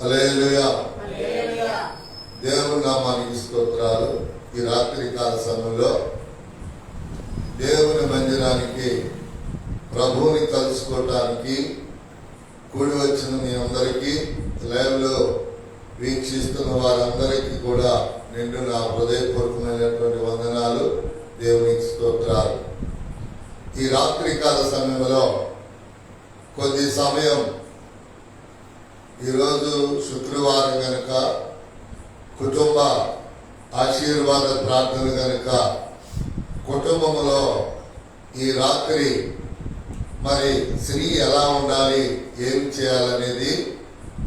హల్లెలూయా. దేవుని నామానికి స్తోత్రాలు. ఈ రాత్రి కాల సమయంలో దేవుని మందిరానికి ప్రభువుని కలుసుకోవటానికి కూడి వచ్చిన మీ అందరికీ, లైవ్ లో వీక్షిస్తున్న వారందరికీ కూడా నిండు నా హృదయపూర్వకమైనటువంటి వందనాలు, దేవునికి స్తోత్రాలు. ఈ రాత్రి కాల సమయంలో కొద్ది సమయం, ఈరోజు శుక్రవారం కనుక కుటుంబ ఆశీర్వాద ప్రార్థన కనుక కుటుంబంలో ఈ రాత్రి మరి స్త్రీ ఎలా ఉండాలి, ఏం చేయాలనేది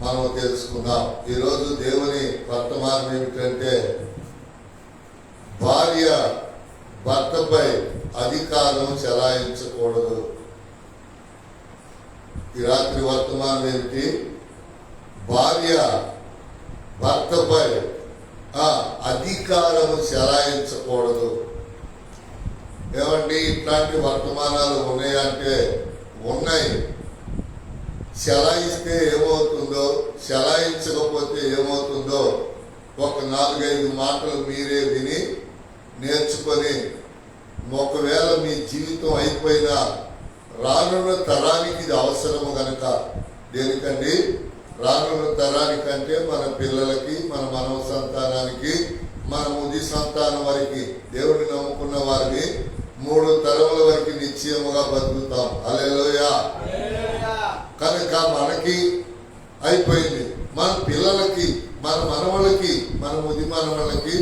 మనం తెలుసుకుందాం. ఈరోజు దేవుని వర్తమానం ఏమిటంటే, భార్య భర్తపై అధికారం చెలాయించకూడదు. ఈ రాత్రి వర్తమానం ఏమిటి? భార్య భర్తపై అధికారము చెలాయించకూడదు. ఏమండి, ఇట్లాంటి వర్తమానాలు ఉన్నాయంటే ఉన్నాయి. చెలాయిస్తే ఏమవుతుందో, చెలాయించకపోతే ఏమవుతుందో ఒక 4-5 మాటలు మీరే విని నేర్చుకొని, ఒకవేళ మీ జీవితం అయిపోయినా రానున్న తరానికి ఇది అవసరము కనుక. దేనికండి? రానున్న తరానికంటే మన పిల్లలకి, మన మనవ సంతానానికి, మన ముది సంతానం వరకు, దేవుడిని నమ్ముకున్న వారిని 3 తరముల వరకు నిశ్చయముగా బతుకుతాం. హల్లెలూయా. కనుక మనకి అయిపోయింది, మన పిల్లలకి, మన మనవలకి, మన ముది మనవలకి,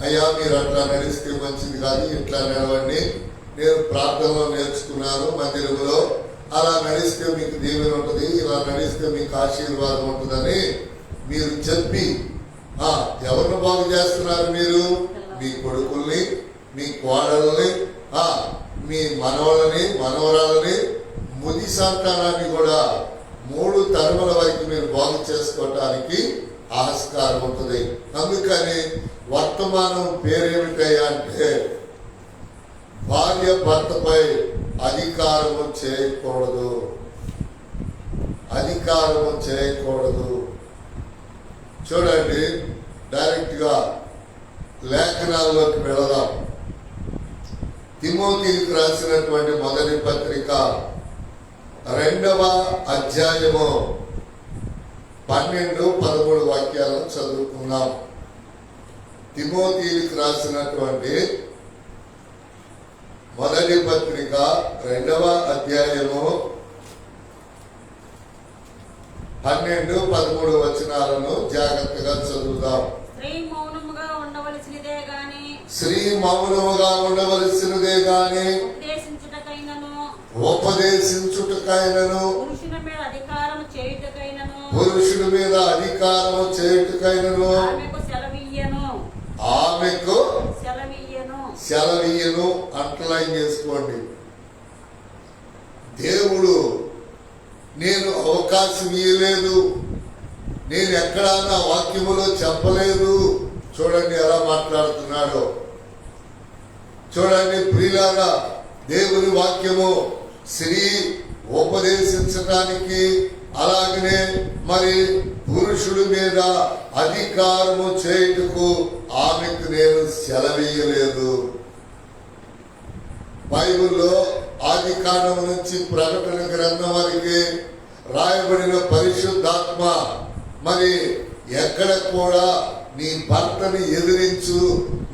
అయ్యా మీరు అట్లా నడిస్తే మంచిది కాదు, ఇట్లా నడవండి, నేను ప్రార్థనలో నేర్చుకున్నాను మందిరంలో, అలా నడిస్తే మీకు దీవెన ఉంటుంది, ఇలా నడిస్తే మీకు ఆశీర్వాదం ఉంటుందని మీరు చెప్పి ఎవరిని బాగు చేస్తున్నారు? మీరు మీ కొడుకుల్ని, మీ కోడల్ని, మీ మనవలని, మనవరాలని, ముది సంతానాన్ని కూడా 3 తరముల వరకు మీరు బాగు చేసుకోవటానికి ఆస్కారం ఉంటుంది. అందుకని వర్తమానం పేరేమిటయ్యా అంటే, భార్య భర్తపై అధికారము చేయకూడదు. అధికారము చేయకూడదు. చూడండి, డైరెక్ట్ గా లేఖనాల్లోకి వెళదాం. తిమోతికి రాసినటువంటి మొదటి పత్రిక 2వ అధ్యాయము 12-13 వాక్యాలను చదువుకున్నాం. తిమోతికి రాసినటువంటి మొదటి పత్రిక 2వ అధ్యాయము 12-13 వచనాలను జాగ్రత్తగా చదువుదాం. స్త్రీ మౌనముగా ఉండవలసినదే గాని ఉపదేశించుటకైనను పురుషుడి మీద అధికారము చేయుటకైనను ఆమెకు సెలవీయను. అండర్లైన్ చేసుకోండి. దేవుడు నేను అవకాశం ఇవ్వలేదు, నేను ఎక్కడా నా వాక్యములో చెప్పలేదు. చూడండి ఎలా మాట్లాడుతున్నాడో. చూడండి ప్రియులారా, దేవుని వాక్యము స్త్రీ ఉపదేశించడానికి, అలాగనే మరి పురుషుడి మీద అధికారము చేయుటకు ఆమెకు నేను సెలవీయలేదు. బైబిల్లో ఆది కాండం నుంచి ప్రకటన గ్రంథం వరకు రాయబడిన పరిశుద్ధాత్మ మరి ఎక్కడ కూడా నీ భర్తని ఎదిరించు,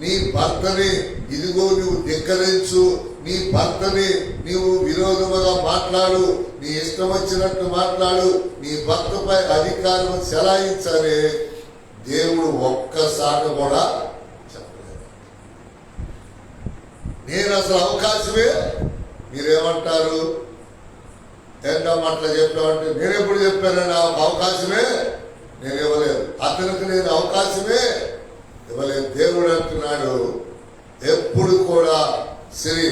నీ భర్తని ఇదిగో నువ్వు ధిక్కరించు, నీ భర్తని నీవు విరోధముగా మాట్లాడు, నీ ఇష్టం వచ్చినట్టు మాట్లాడు, నీ భర్తపై అధికారం చెలాయించాలి దేవుడు ఒక్కసారి కూడా చెప్పలేదు. నేను అసలు అవకాశమే, మీరేమంటారు? ఏంటమ్మా అట్లా చెప్పామంటే, నేనెప్పుడు చెప్పానండి అవకాశమే? నేను ఇవ్వలేదు. అతనికి నేను అవకాశమే ఇవ్వలేదు. దేవుడు అంటున్నాడు, ఎప్పుడు కూడా స్త్రీ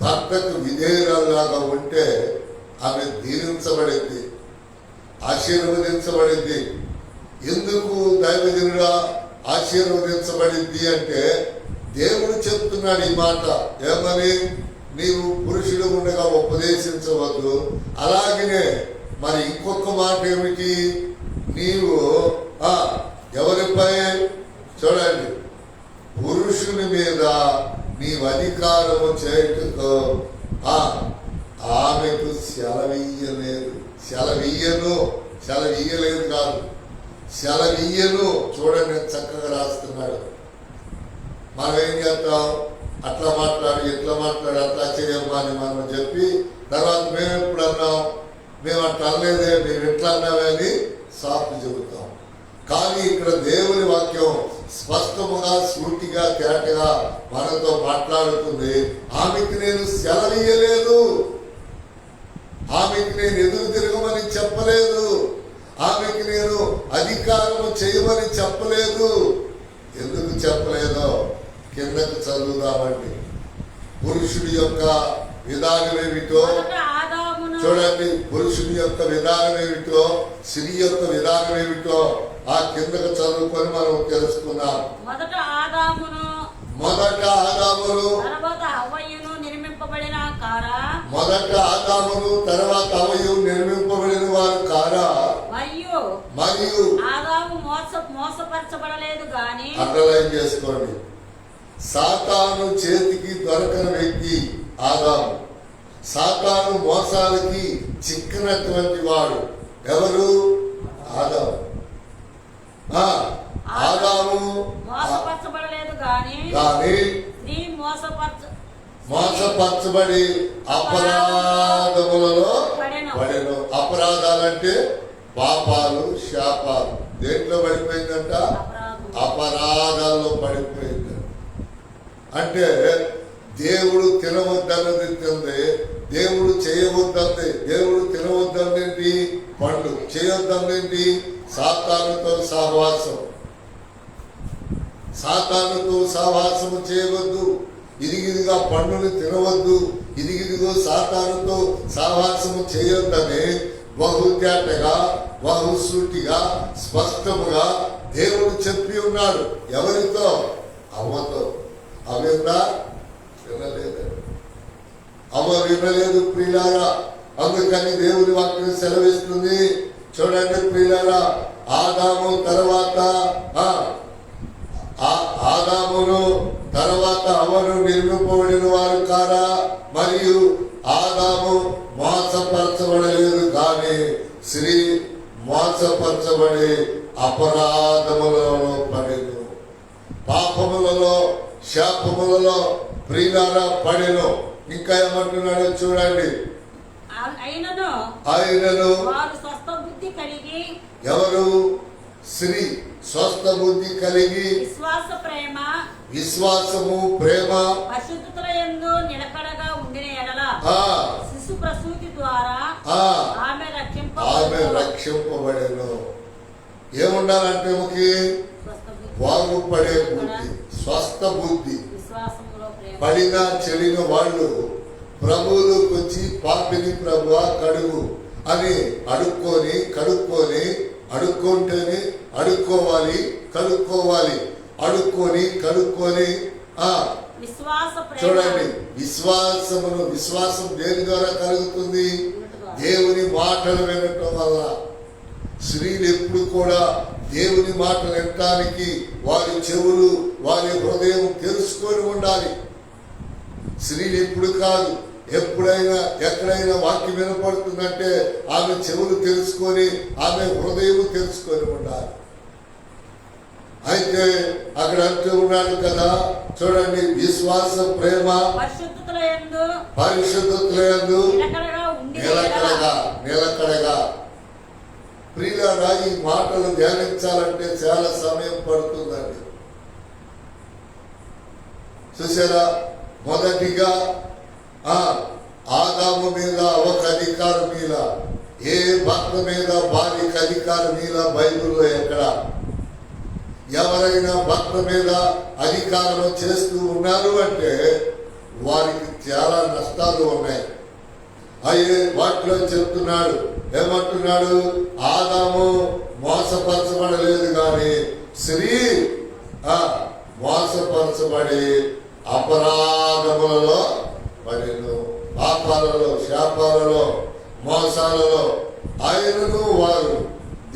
భర్తకు విధేయురాలాగా ఉంటే ఆమె దీవించబడింది, ఆశీర్వదించబడింది. ఎందుకు దైవజనుడా ఆశీర్వదించబడింది అంటే, దేవుడు చెప్తున్నాడు ఈ మాట. ఏమని? నీవు పురుషుడు ఉండగా ఉపదేశించవద్దు. అలాగనే మరి ఇంకొక మాట ఏమిటి? నీవు ఎవరిపై చూడండి, పురుషుని మీద నీవు అధికారము చేయుటకు ఆమెకు సెలవీయలేదు కాదు, సెలవీయను. చూడండి చక్కగా రాస్తున్నాడు. మనం ఏం చేస్తాం, అట్లా మాట్లాడు, ఇట్లా మాట్లాడు, అట్లా చేయమ్మా అని మనం చెప్పి తర్వాత మేము ఎప్పుడు అన్నాం, మేము అట్లా అనలేదే, మేము ఎట్లా అన్నామే అని సాకు చెబుతాం. కానీ ఇక్కడ దేవుని వాక్యం స్పష్టముగా సూటిగా తేటగా మనతో మాట్లాడుతుంది. ఆమెకి నేను సెలవీయలేదు, ఆమెకి నేను ఎదురు తిరగమని చెప్పలేదు, ఆమెకి నేను అధికారము చేయమని చెప్పలేదు. ఎందుకు చెప్పలేదో కిందకు చదువుదామండి. పురుషుడి యొక్క విధానం ఏమిటో చూడండి, పురుషుడి యొక్క విధానం ఏమిటో, స్త్రీ యొక్క విధానం ఏమిటో ఆ కిందకు చదువుకొని మనం తెలుసుకున్నాం. మొదట ఆదామును తర్వాత హవ్వయును నిర్మింపబడిన వారు కారా, మరియు ఆదాము మోసపరచబడలేదు గాని. అండర్లైన్ చేసుకోండి. సాతాను చేతికి దొరకని వ్యక్తి ఆదాము. సాతాను మోసాలకి చిక్కినటువంటి వాడు ఎవరు? ఆదాము. ఆదాము మోసపరచబడలేదు గాని మోసపరచబడి అపరాధములలో పడెను. అపరాధాలంటే పాపాలు, శాపాలు. దేంట్లో పడిపోయిందంట? అపరాధాల్లో పడిపోయింది. అంటే దేవుడు తినవద్దన్నది తింది, దేవుడు చేయవద్దంది. దేవుడు తినవద్దనేది పండు, చేయొద్దనేది సాతానుతో సహవాసం. సాతానుతో సహవాసము చేయవద్దు, ఇదిగిదిగా పండుని తినవద్దు, ఇదిగిదిగో సాతానుతో సహవాసము చేయొద్దని బహుతేటగా బహుసూటిగా స్పష్టముగా దేవుడు చెప్పి ఉన్నాడు. ఎవరితో? అవ్వతో. అవిందా? వినలేదు. అవ్వ వినలేదు ప్రియులారా. అందుకని దేవుని వాక్యం సెలవిస్తుంది. చూడండి ప్రియులారా, ఆదాము తర్వాత అవ్వను నిర్మింపబడిన వారు కారా, మరియు ఆదాము మోసపరచబడలేదు కానీ స్త్రీ మోసపరచబడి అపరాధములలో పడెను, పాపములలో శాపములలో ప్రియులారా పడెను. ఇంకా ఏమంటున్నాడో చూడండి. ఆయనను ఎవరు? స్త్రీ స్వస్థ బుద్ధి కలిగి విశ్వాసము ప్రేమ నిలకడగా ఉండిన ఎడల శిశు ప్రసూతి ద్వారా ఆమె రక్షింపబడెను. ఏముండాలంటే ముఖ్య బాగుపడే బుద్ధి, స్వస్థ బుద్ధి. పడిన చెడిన వాళ్ళు ప్రభువులోకి వచ్చి పాపిని ప్రభువా కడుగు అని అడుక్కుంటేనే అడుక్కోవాలి, కడుక్కోవాలి, కడుక్కొని చూడండి. విశ్వాసం దేని ద్వారా కలుగుతుంది? దేవుని మాటలు వినటం వల్ల. స్త్రీలు ఎప్పుడు కూడా దేవుని మాటలు వినటానికి వారి చెవులు, వారి హృదయం తెలుసుకొని ఉండాలి. స్త్రీలు ఎప్పుడు కాదు, ఎప్పుడైనా ఎక్కడైనా వాక్యం వినపడుతుందంటే ఆమె చెవులు తెలుసుకొని, ఆమె హృదయం తెలుసుకొని ఉండాలి. అయితే అక్కడ అంటూ ఉన్నాడు కదా, చూడండి, విశ్వాస ప్రేమ పరిశుద్ధతలందు నిలకడగా. ప్రియులారా, ఈ మాటలు ధ్యానించాలంటే చాలా సమయం పడుతుందండి. చూసారా, మొదటిగా ఆదాము మీద ఒక అధికారం మీద, ఏ భర్త మీద భార్యకి అధికారం మీద బైబిల్లో ఎక్కడ? ఎవరైనా భర్త మీద అధికారం చేస్తూ ఉన్నారు అంటే వారికి చాలా నష్టాలు ఉన్నాయి. అయ్యే వాటిలో చెప్తున్నాడు. ఏమంటున్నాడు? ఆదాము మోసపరచబడలేదు కానీ స్త్రీ మోసపరచబడి అపరాధములలో పడెను, పాపాలలో, శాపాలలో, మోసాలలో. ఆయనను వారు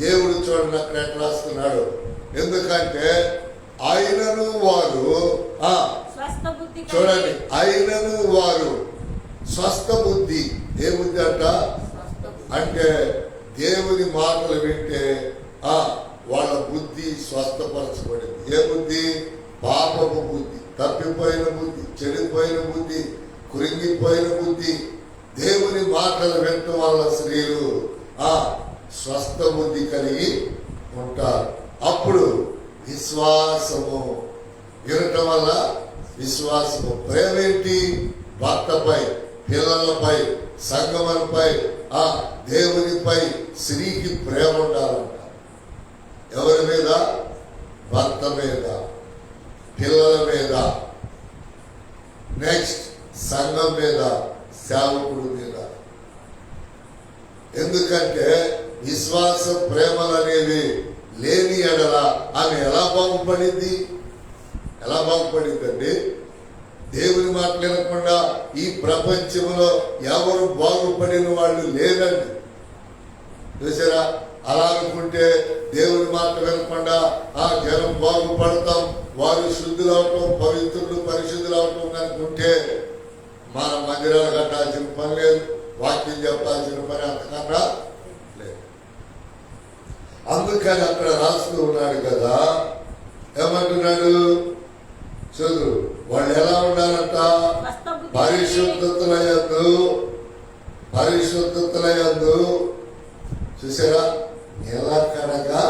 దేవుడు చూడండి అక్కడ ఎట్లా రాస్తున్నాడు. ఎందుకంటే ఆయనను వారు స్వస్థ బుద్ధి చూడండి, ఆయనను వారు స్వస్థ బుద్ధి. ఏ బుద్ధి అంట? అంటే దేవుని మాటలు వింటే వాళ్ళ బుద్ధి స్వస్థపరచబడింది. ఏ బుద్ధి? పాపము బుద్ధి, తప్పిపోయిన బుద్ధి, చెడిపోయిన బుద్ధి, కురింగిపోయిన బుద్ధి. దేవుని మాటలు వినటం వల్ల స్త్రీలు స్వస్థ బుద్ధి కలిగి ఉంటారు. అప్పుడు విశ్వాసము వినటం వల్ల విశ్వాసము. ప్రేమ ఏంటి? భర్తపై, పిల్లలపై, సంగమంపై, దేవునిపై స్త్రీకి ప్రేమ ఉండాలంట. ఎవరి మీద? భర్త మీద, పిల్లల మీద, నెక్స్ట్ సంఘం మీద, సేవకుడు మీద. ఎందుకంటే విశ్వాస ప్రేమలు అనేవి లేని ఎడల ఆమె ఎలా బాగుపడింది? ఎలా బాగుపడిందండి? దేవుని మాట వినకుండా ఈ ప్రపంచంలో ఎవరు బాగుపడిన వాళ్ళు లేరండి. చూసారా? అలా అనుకుంటే దేవుని మాట వినకుండా జనం బాగుపడతాం, వారు శుద్ధులు అవటం, పవిత్రులు పరిశుద్ధులు అవటం అనుకుంటే మన మందిరాలు కట్టాల్సిన పని లేదు, వాక్యం చెప్పాల్సిన పని అంతకన్నా లేదు. అందుకని అక్కడ రాస్తూ ఉన్నాడు కదా, ఏమంటున్నాడు? చదువు. వాళ్ళు ఎలా ఉండాలంట? పరిశుద్ధతలయందు చూసారా, నిలకడగా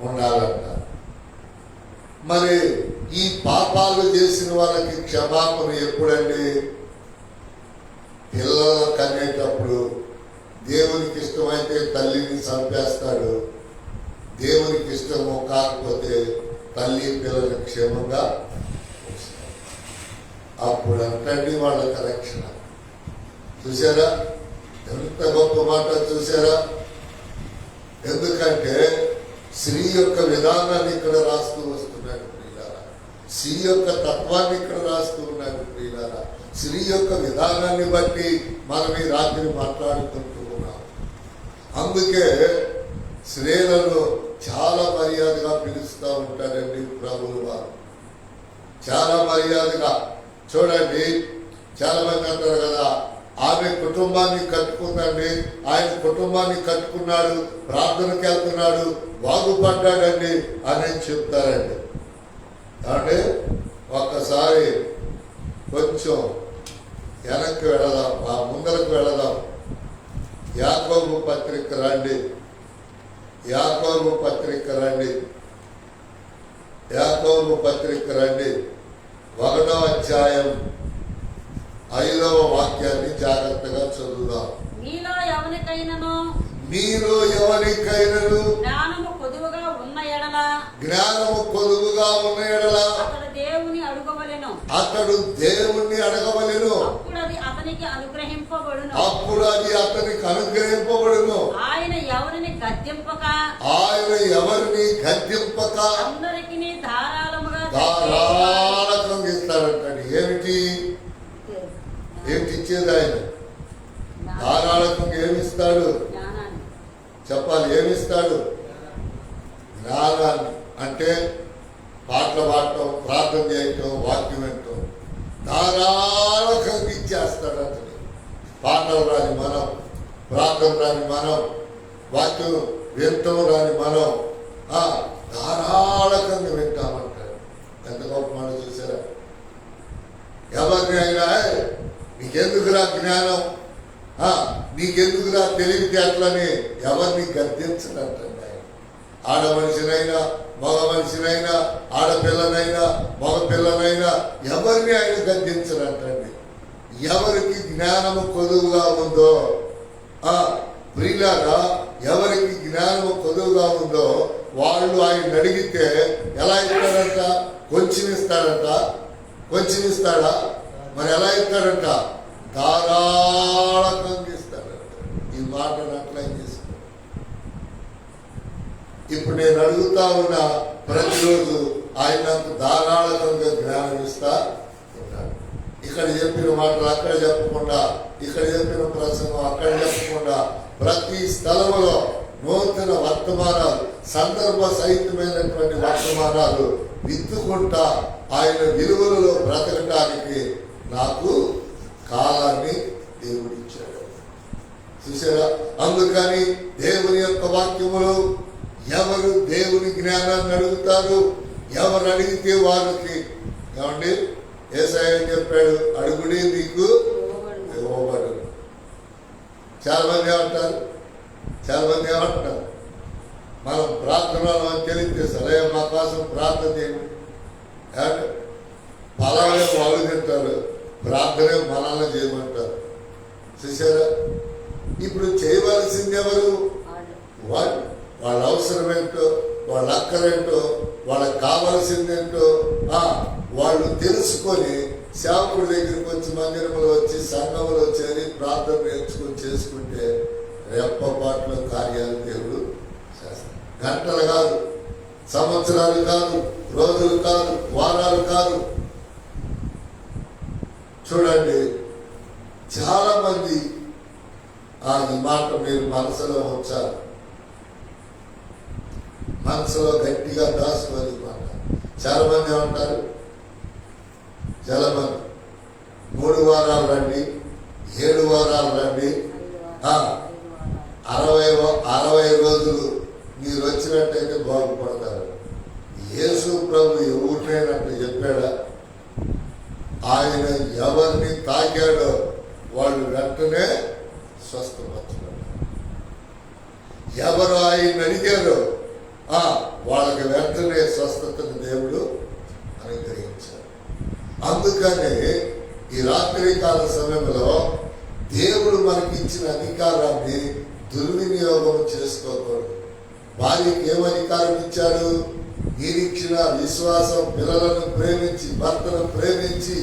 ఉండాలంట. మరి ఈ పాపాలు చేసిన వాళ్ళకి క్షమాపణ ఎప్పుడండి? పిల్లలు కనేటప్పుడు. దేవునికి ఇష్టమైతే తల్లిని చంపేస్తాడు, దేవునికి ఇష్టము కాకపోతే తల్లి పిల్లలు క్షేమంగా అప్పుడు అంటండి వాళ్ళకి రక్షణ. చూసారా ఎంత గొప్ప మాట? చూసారా? ఎందుకంటే స్త్రీ యొక్క విధానాన్ని ఇక్కడ రాస్తూ వస్తున్నాడు ప్రియులారా, స్త్రీ యొక్క తత్వాన్ని ఇక్కడ రాస్తూ ఉన్నాడు ప్రియులారా. స్త్రీ యొక్క విధానాన్ని బట్టి మనం ఈ రాత్రి మాట్లాడుకుంటూ ఉన్నాం. అందుకే స్త్రీలను చాలా మర్యాదగా పిలుస్తూ ఉంటాడండి ప్రభువు వారు, చాలా మర్యాదగా. చూడండి, చాలా మంది అంటారు కదా, ఆమె కుటుంబాన్ని కట్టుకుందండి, ఆయన కుటుంబాన్ని కట్టుకున్నాడు, ప్రార్థనకి వెళ్తున్నాడు, బాగుపడ్డాడండి అని చెప్తారండి. అంటే ఒక్కసారి కొంచెం వెనక్కి వెళదాం, ముందరకు వెళదాం. యాకోబు పత్రిక రండి, యాకోబు పత్రిక రండి, యాకోబు పత్రిక రండి. 1వ అధ్యాయం 5వ వాక్యాన్ని జాగ్రత్తగా చదువుదాం. మీలో ఎవరికైనాను జ్ఞానము కొదువుగా ఉన్న ఎడల అతడు దేవుని అడగవలెను, అప్పుడు అది అతనికి అనుగ్రహింపబడును. ఆయన ఎవరిని గద్దింపక అందరికీ ధారాళముగా ఇస్తాడంటాడు. ఏమిటి ఇచ్చేది ఆయన? ధారాళకంగా ఏమిస్తాడు చెప్పాలి? ఏమిస్తాడు? జ్ఞానాన్ని. అంటే పాటలు పాడటం, ప్రార్థన చేయటం, వాక్యం వినటం ధారాళకంగా ఇచ్చేస్తాడు అతను. పాటలు రాని మనం, ప్రార్థన రాని మనం, వాక్యం వినటం రాని మనం ధారాళకంగా వింటామంటాడు. ఎంత గొప్ప మాట చూసారా? ఎవరిని అయినా నీకెందుకురా జ్ఞానం, నీకెందుకురా తెలివితేటలని ఎవరిని గద్దించడంటండి ఆయన. ఆడ మనిషినైనా, మగ మనిషినైనా, ఆడపిల్లనైనా, మగ పిల్లనైనా ఎవరిని ఆయన గద్దించడంటండి. ఎవరికి జ్ఞానము కొదువుగా ఉందో, ప్రియులారా, ఎవరికి జ్ఞానము కొదువుగా ఉందో వాళ్ళు ఆయన అడిగితే ఎలా ఇస్తాడంట? కొంచెం ఇస్తాడంట. కొంచెం ఇస్తాడా? మరి ఎలా ఇస్తాడంట? ధారాళకంగా ఇస్తాడంట. ఈ మాటను అట్లా చేసుకో. ఇప్పుడు నేను అడుగుతా ఉన్నా, ప్రతిరోజు ఆయన ధారాళకంగా జ్ఞానం ఇస్తా ఉన్నాడు. ఇక్కడ చెప్పిన మాటలు అక్కడ చెప్పకుండా, ఇక్కడ చెప్పిన ప్రసంగం అక్కడ చెప్పకుండా, ప్రతి స్థలంలో నూతన వర్తమానాలు, సందర్భ సహితమైనటువంటి వర్తమానాలు విత్తుకుంటా ఆయన విలువలలో బ్రతకటానికి నాకు కాలాన్ని దేవుడిచ్చాడు. చూసారా? అందుకని దేవుని యొక్క వాక్యములు ఎవరు దేవుని జ్ఞానాన్ని అడుగుతారు, ఎవరు అడిగితే వారికి ఏమండి యేసయ్య చెప్పాడు, అడుగుడి మీకు ఇవ్వబడు. చాలా మంది ఏమంటారు, మనం ప్రార్థనలో తెలిస్తే సరే మా కోసం ప్రార్థన చేయండి. పలానే వాళ్ళు తింటారు, ప్రార్థనే మనల్ని చేయమంటారు. చూసారా? ఇప్పుడు చేయవలసింది ఎవరు? వాళ్ళ అవసరం ఏంటో, వాళ్ళ అక్కరేంటో, వాళ్ళకి కావలసిందేంటో వాళ్ళు తెలుసుకొని సేవకుడి దగ్గరికి వచ్చి మందిరంలో వచ్చి సంఘంలో చేరి ప్రార్థన నేర్చుకొని చేసుకుంటే రెప్పపాట్లో కార్యాలు దేవుడు చేస్తాడు. గంటలు కాదు, సంవత్సరాలు కాదు, రోజులు కాదు, వారాలు కాదు. చూడండి, చాలా మంది ఈ మాట మీరు మనసులో ఉంచాలి, మనసులో గట్టిగా దాచుకోవాలి మాట. చాలా మంది ఏమంటారు, చాలా మంది 3 వారాలు రండి, 7 వారాలు రండి, 60 రోజులు మీరు వచ్చినట్టయితే బాగుపడతారు. యేసు ప్రభు ఎవరినైనట్టు చెప్పాడా? ఆయన ఎవరిని తాకాడో వాళ్ళు వెంటనే స్వస్థపరచబడ్డారు. ఎవరు ఆయన అడిగారో వాళ్ళకి వెంటనే స్వస్థతను దేవుడు అనుగ్రహించాడు. అందుకనే ఈ రాత్రికాల సమయంలో దేవుడు మనకి ఇచ్చిన అధికారాన్ని దుర్వినియోగం చేసుకోకూడదు. భార్యకి ఏం అధికారం ఇచ్చాడు? నిరీక్షణ, విశ్వాసం, పిల్లలను ప్రేమించి, భర్తను ప్రేమించి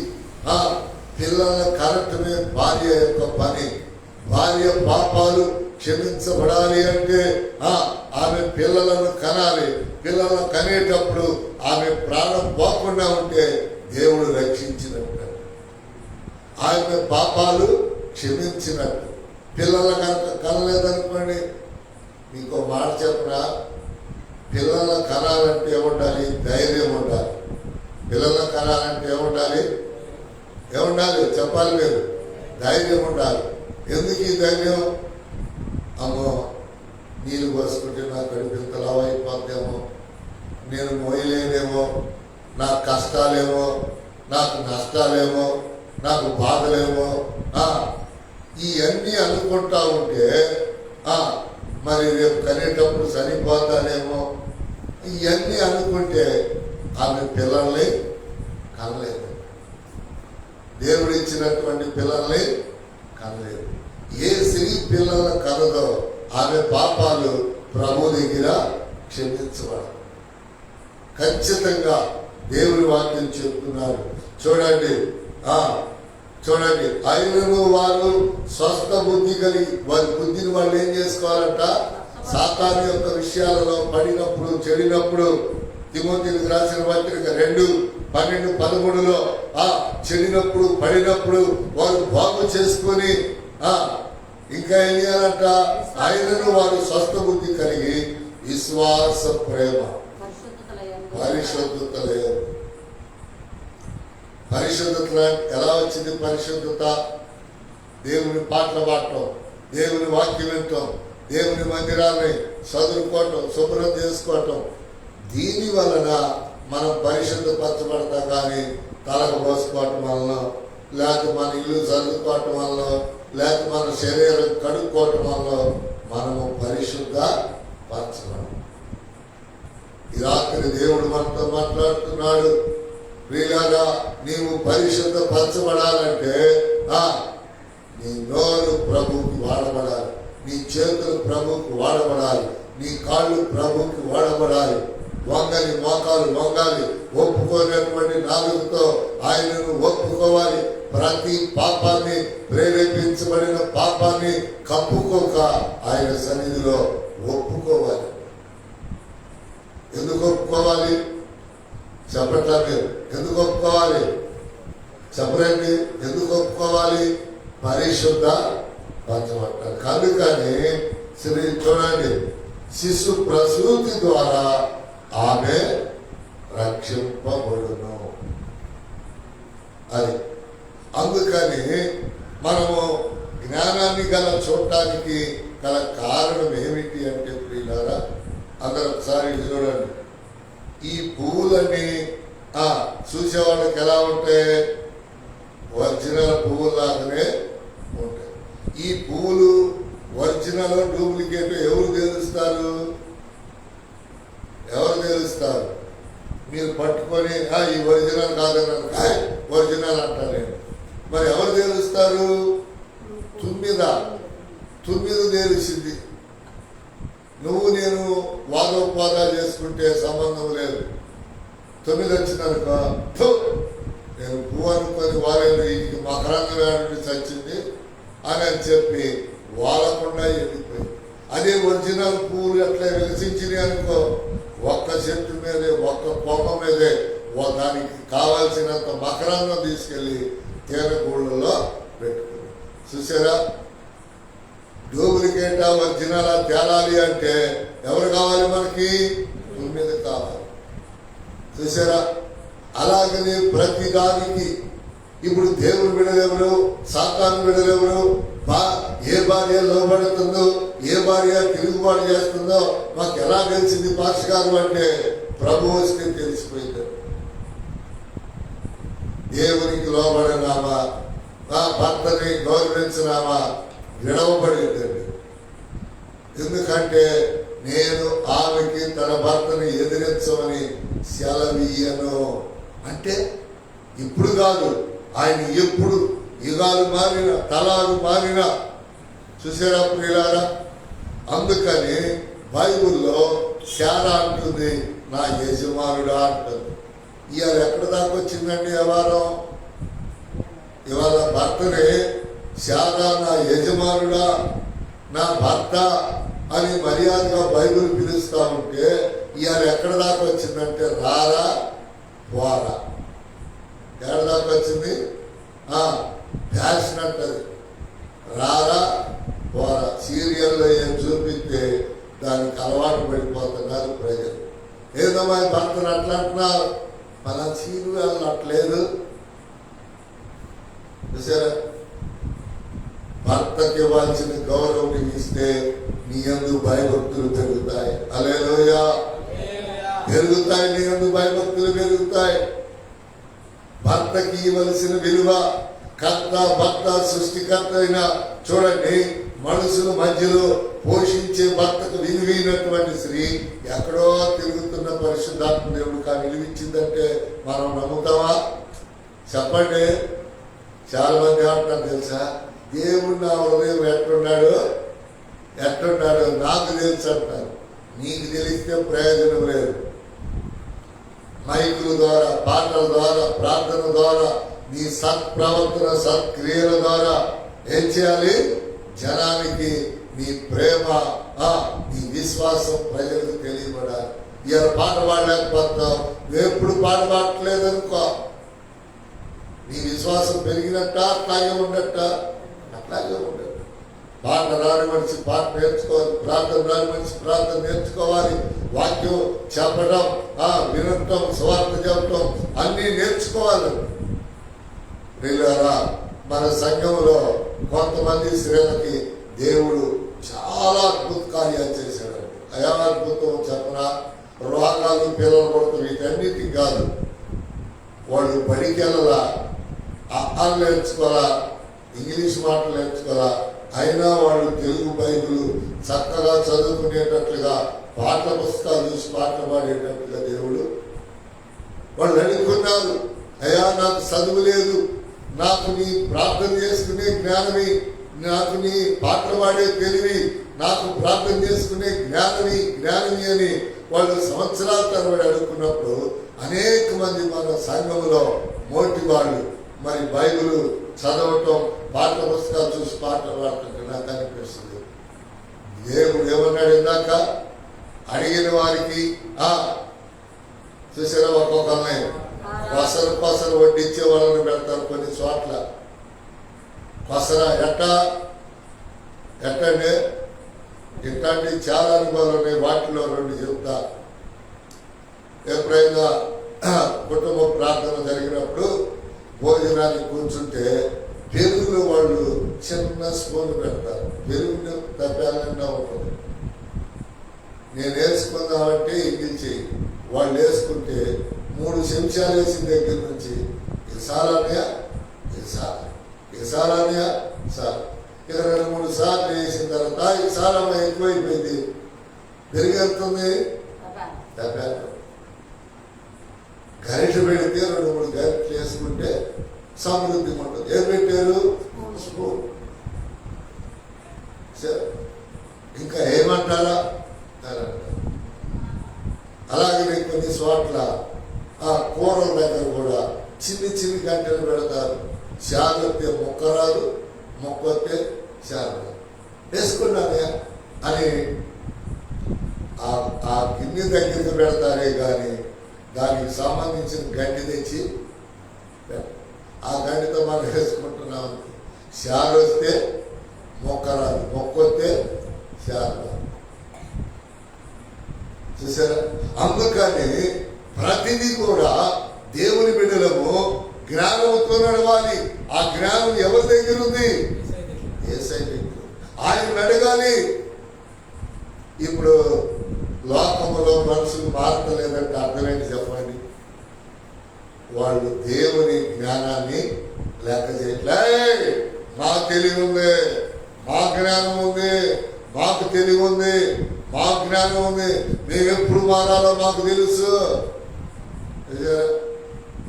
పిల్లలను కరెక్టమే భార్య యొక్క పని. భార్య పాపాలు క్షమించబడాలి అంటే ఆమె పిల్లలను కనాలి. పిల్లలను కనేటప్పుడు ఆమె ప్రాణం పోకుండా ఉంటే దేవుడు రక్షించినట్టు, ఆమె పాపాలు క్షమించినట్టు. పిల్లలు కనుక కనలేదనుకోండి, మీకు మాట చెప్పరా, పిల్లలను కనాలంటే ఏముండాలి? ధైర్యం ఉండాలి. పిల్లలను కనాలంటే ఏముండాలి? చెప్పాలి మీరు. ధైర్యం ఉండాలి. ఎందుకు ఈ ధైర్యం? అమ్మో, నీళ్ళు పోసుకుంటే నా కడుపు ఇంత లావైపోద్దేమో, నేను మోయలేనేమో, నాకు కష్టాలేమో, నాకు నష్టాలేమో, నాకు బాధలేమో, ఇవన్నీ అనుకుంటా ఉంటే మరి రేపు కనేటప్పుడు చనిపోతానేమో, ఇవన్నీ అనుకుంటే ఆమె పిల్లల్ని కనలేదు. దేవుడు ఇచ్చినటువంటి పిల్లల్ని కనలేదు. ఏ స్త్రీ పిల్లల కలదో ఆమె పాపాలు ప్రభు దగ్గర క్షమించబడదు. ఖచ్చితంగా దేవుని వాక్యం చెప్తున్నారు. చూడండి, అయినను వారు స్వస్థ బుద్ధి కలిగి వారి బుద్ధిని వాళ్ళు ఏం చేసుకోవాలంట? సాతాను యొక్క విషయాలలో పడినప్పుడు, చెడినప్పుడు, తిమోతికి రాసిన పత్రిక 2:12-13లో చెడినప్పుడు, పడినప్పుడు వారు బాగు చేసుకొని ఇంకా ఏం చేయాలంట? ఆయనను వారు స్వస్థ బుద్ధి కలిగి విశ్వాస, ప్రేమ, పరిశుద్ధతలే. పరిశుద్ధత ఎలా వచ్చింది? పరిశుద్ధత దేవుని పాటలు పాడటం, దేవుని వాక్యం వినటం, దేవుని మందిరాన్ని చదువుకోవటం, శుభ్రం చేసుకోవటం. దీని వలన మనం పరిశుద్ధపరచబడతాం. కానీ తలకు పోసుకోవటం వలన, లేకపోతే మన ఇల్లు చదువుకోవటం వలన, లేకపోతే మన శరీరం కడుక్కోవటం వల్ల మనము పరిశుద్ధ పరచబడం. ఈ రాత్రి దేవుడు మనతో మాట్లాడుతున్నాడు. ప్రియులారా, నీవు పరిశుద్ధ పరచబడాలంటే నీ నోరు ప్రభువుకి వాడబడాలి, నీ చేతులు ప్రభువుకి వాడబడాలి, నీ కాళ్ళు ప్రభువుకి వాడబడాలి. వంగని మోకాలు వంగాలి, ఒప్పుకోనటువంటి నాలుగుతో ఆయనను ఒప్పుకోవాలి. ప్రతి పాపాన్ని, ప్రేరేపించబడిన పాపాన్ని కప్పుకోక ఆయన సన్నిధిలో ఒప్పుకోవాలి. ఎందుకు ఒప్పుకోవాలి? చెప్పట్లా మీరు? ఎందుకు ఒప్పుకోవాలి? చెప్పరండి. ఎందుకు ఒప్పుకోవాలి? పరిశుద్ధ పరచబడ్డారు. కానీ చూడండి, శిశు ప్రసూతి ద్వారా ఆమె రక్షింపబడును. అది అందుకని మనము జ్ఞానాన్ని గల చూడటానికి గల కారణం ఏమిటి అంటే ప్రియులారా, అందరూ ఒకసారి చూడండి. ఈ పువ్వులన్నీ చూసేవాళ్ళకి ఎలా ఉంటాయి? ఒరిజినల్ పువ్వులాగానే ఉంటాయి. ఈ పువ్వులు ఒరిజినల్ డూప్లికేట్ ఎవరు తెలుస్తారు? మీరు పట్టుకొని ఈ ఒరిజినల్ కాదని ఒరిజినల్ అంటారు. మరి ఎవరు తెలుస్తారు? తుమ్మిద తెలిసింది. నువ్వు నేను వాదోపవాదాలు చేసుకుంటే సంబంధం లేదు. 9 వచ్చిందనుకో, నేను పువ్వు అనుకొని వారేది ఇంటికి మకరంగ వేడి చచ్చింది అని చెప్పి వాలకుండా వెళ్ళిపోయింది. అదే ఒరిజినల్ పువ్వులు ఎట్లా వికసించినాయి అనుకో, ఒక్క చెట్టు మీదే ఒక్క కొమ్మ మీదే దానికి కావాల్సినంత మకరంగం తీసుకెళ్ళి తేనెగూళ్ళలో పెట్టుకుని. చూసారా? డూప్లికేటా ఒరిజినలా తేలాలి అంటే ఎవరు కావాలి? మనకి తుమ్మిద కావాలి. చూసారా? అలాగనే ప్రతి దానికి ఇప్పుడు దేవుడు బిడ్డలెవరు, సాతాను బిడ్డలెవరు, ఏ భార్య లోబడుతుందో, ఏ భార్య తిరుగుబాటు చేస్తుందో మాకు ఎలా తెలిసింది పాస్టర్ గారు అంటే ప్రభు వస్తే తెలిసిపోయింది. దేవునికి లోబడినామా, భర్తని గౌరవించినామా విడవబడిందండి. ఎందుకంటే నేను ఆమెకి తన భర్తని ఎదిరించమని సెలవీయను అంటే ఇప్పుడు కాదు, ఆయన ఎప్పుడు యుగాలు మారిన తలాలు మారిన. చూసారా ప్రియులారా? అందుకని బైబుల్లో శారా అంటుంది నా యజమానుడా అంటుంది. ఇవాళ ఎక్కడ దాకా వచ్చిందండి వ్యవహారం? ఇవాళ భర్తనే శారా నా యజమానుడా, నా భర్త అని మర్యాదగా బైబిల్ పిలుస్తూ ఉంటే ఇవాళ ఎక్కడ దాకా వచ్చిందంటే రారా పోరా. ఎక్కడ దాకా వచ్చింది? ఫ్యాషన్ అంటది. రారా పోరా. సీరియల్లో ఏం చూపిస్తే దానికి అలవాటు పడిపోతున్నారు ప్రజలు. ఏదో మా భర్తను అట్లా అంటున్నారు, మన సీరియల్ అట్లేదు. చూసారా? భర్తకి ఇవ్వాల్సిన గౌరవం ఇస్తే నీ యందు భయభక్తులు పెరుగుతాయి. హల్లెలూయా. పెరుగుతాయి, నీ యందు భయభక్తులు పెరుగుతాయి. భర్తకి ఇవ్వవలసిన విలువ, కర్త భర్త సృష్టికర్త అయినా చూడండి, మనుషుల మధ్యలో పోషించే భర్తకు విలువైనటువంటి స్త్రీ ఎక్కడో తిరుగుతున్న పరిశుద్ధాత్మ దేవుడు కానీ విలువించిందంటే మనం నమ్ముతామా? చెప్పండి. చాలా మంది అంటారు తెలుసా, దేవుడు నా హృదయం ఎట్లున్నాడు నాకు తెలుసు అంటారు. నీకు తెలిస్తే ప్రయోజనం లేదు. మైకుల ద్వారా, పాటల ద్వారా, ప్రార్థన ద్వారా, నీ సత్ప్రవర్తన సత్క్రియల ద్వారా ఏం చేయాలి? జనానికి నీ ప్రేమ, నీ విశ్వాసం ప్రజలకు తెలియబడాలి. ఇలా పాట పాడలేకపోతావు, నువ్వు ఎప్పుడు పాట పాడట్లేదనుకో, నీ విశ్వాసం పెరిగినట్ట అట్లాగే ఉండట. పాట రాని మనిషి పాట నేర్చుకోవాలి, ప్రార్థన రాని మనిషి ప్రార్థన నేర్చుకోవాలి, వాక్యం చెప్పడం, వినటం, స్వార్థ చెప్పడం అన్నీ నేర్చుకోవాలి. మన సంఘంలో కొంతమంది స్త్రీలకి దేవుడు చాలా అద్భుత కార్యాలు చేశాడండి. అయా అద్భుతం చెప్పనా? రోగాలు, పిల్లలు కొడుతూ వీటన్నిటికి కాదు. వాళ్ళు బడికి వెళ్ళాలా, అర్థాలు నేర్చుకోవాలా, ఇంగ్లీష్ మాటలు నేర్చుకోవాలా, అయినా వాళ్ళు తెలుగు బైబిల్ చక్కగా చదువుకునేటట్లుగా పాటల పుస్తకాలు చూసి పాటలు పాడేటట్లుగా దేవుడు వాళ్ళు అనుకున్నారు. అయ్యా నాకు చదువు లేదు, నాకు నీ ప్రార్థన చేసుకునే జ్ఞానమి, నాకు నీ పాటలు పాడే తెలివి, నాకు ప్రార్థన చేసుకునే జ్ఞానమి అని వాళ్ళు సంవత్సరాల తరబడి అడుగుకున్నప్పుడు అనేక మంది మన సంఘంలో మోటి వాళ్ళు మరి బైబిల్ చదవటం, పాటల పుస్తకాలు చూసి పాటలు పాడుతుంటే నాకు అనిపిస్తుంది. దేవుడు ఏమన్నాడు ఇందాక? అడిగిన వారికి చూసారా, ఒక్కొక్కరిని కొసరు వడ్డించే వాళ్ళని పెడతారు కొన్ని చోట్ల. కొసర ఎట్టండి ఇట్లాంటి చాలా అనుభవాలు ఉన్నాయి. వాటిలో 2 చెప్తా. ఎప్పుడైనా కుటుంబ ప్రార్థన జరిగినప్పుడు భోజనానికి కూర్చుంటే పెరుగులో వాళ్ళు చిన్న స్పూన్ పెడతారు. పెరుగుని తప్పాలన్నా ఉంటుంది. నేను వేసుకుందామంటే ఇంగిల్ చెయ్యి, వాళ్ళు వేసుకుంటే 3 చెంచాలు వేసిన దగ్గర నుంచి ఇసాలనయా ఇసాలనయా సార్ ఇక 2-3 సార్లు వేసిన తర్వాత ఇసాలమ్మ ఎక్కువైపోయింది. పెరిగెళ్తుంది తప్పాను. గరిట పెడితే 2-3 గరిటలు వేసుకుంటే సమృద్ధి ఉంటుంది. ఏం పెట్టారు? స్పూన్. ఇంకా ఏమంటారా? అలాగే కొన్ని చోట్ల ఆ కూరల దగ్గర కూడా చిన్ని గంటలు పెడతారు. శాలొత్తే మొక్క రాదు, మొక్క వస్తే శాల వేసుకున్నానే అని ఆ గిన్నె దగ్గరికి పెడతారే కానీ దానికి సంబంధించిన గంటి తెచ్చి ఆ గంటితో మనం వేసుకుంటున్నాం. శాల వస్తే మొక్క రాదు, మొక్క వస్తే శాల రాదు. చూసారా? అందుకని ప్రతిదీ కూడా దేవుని బిడ్డలము జ్ఞానంతో నడవాలి. ఆ జ్ఞానం ఎవరి దగ్గర ఉంది? యేసయ్య దగ్గర. ఆయన అడగాలి. ఇప్పుడు లోకములో మనుషులు మారలేదంటే అర్థమేంటి చెప్పండి? వాళ్ళు దేవుని జ్ఞానాన్ని లెక్క చేయట్లే. మా తెలివి ఉంది, మా జ్ఞానం ఉంది, మాకు తెలివి ఉంది, మా జ్ఞానం ఉంది, మేము ఎప్పుడు మారాలో మాకు తెలుసు,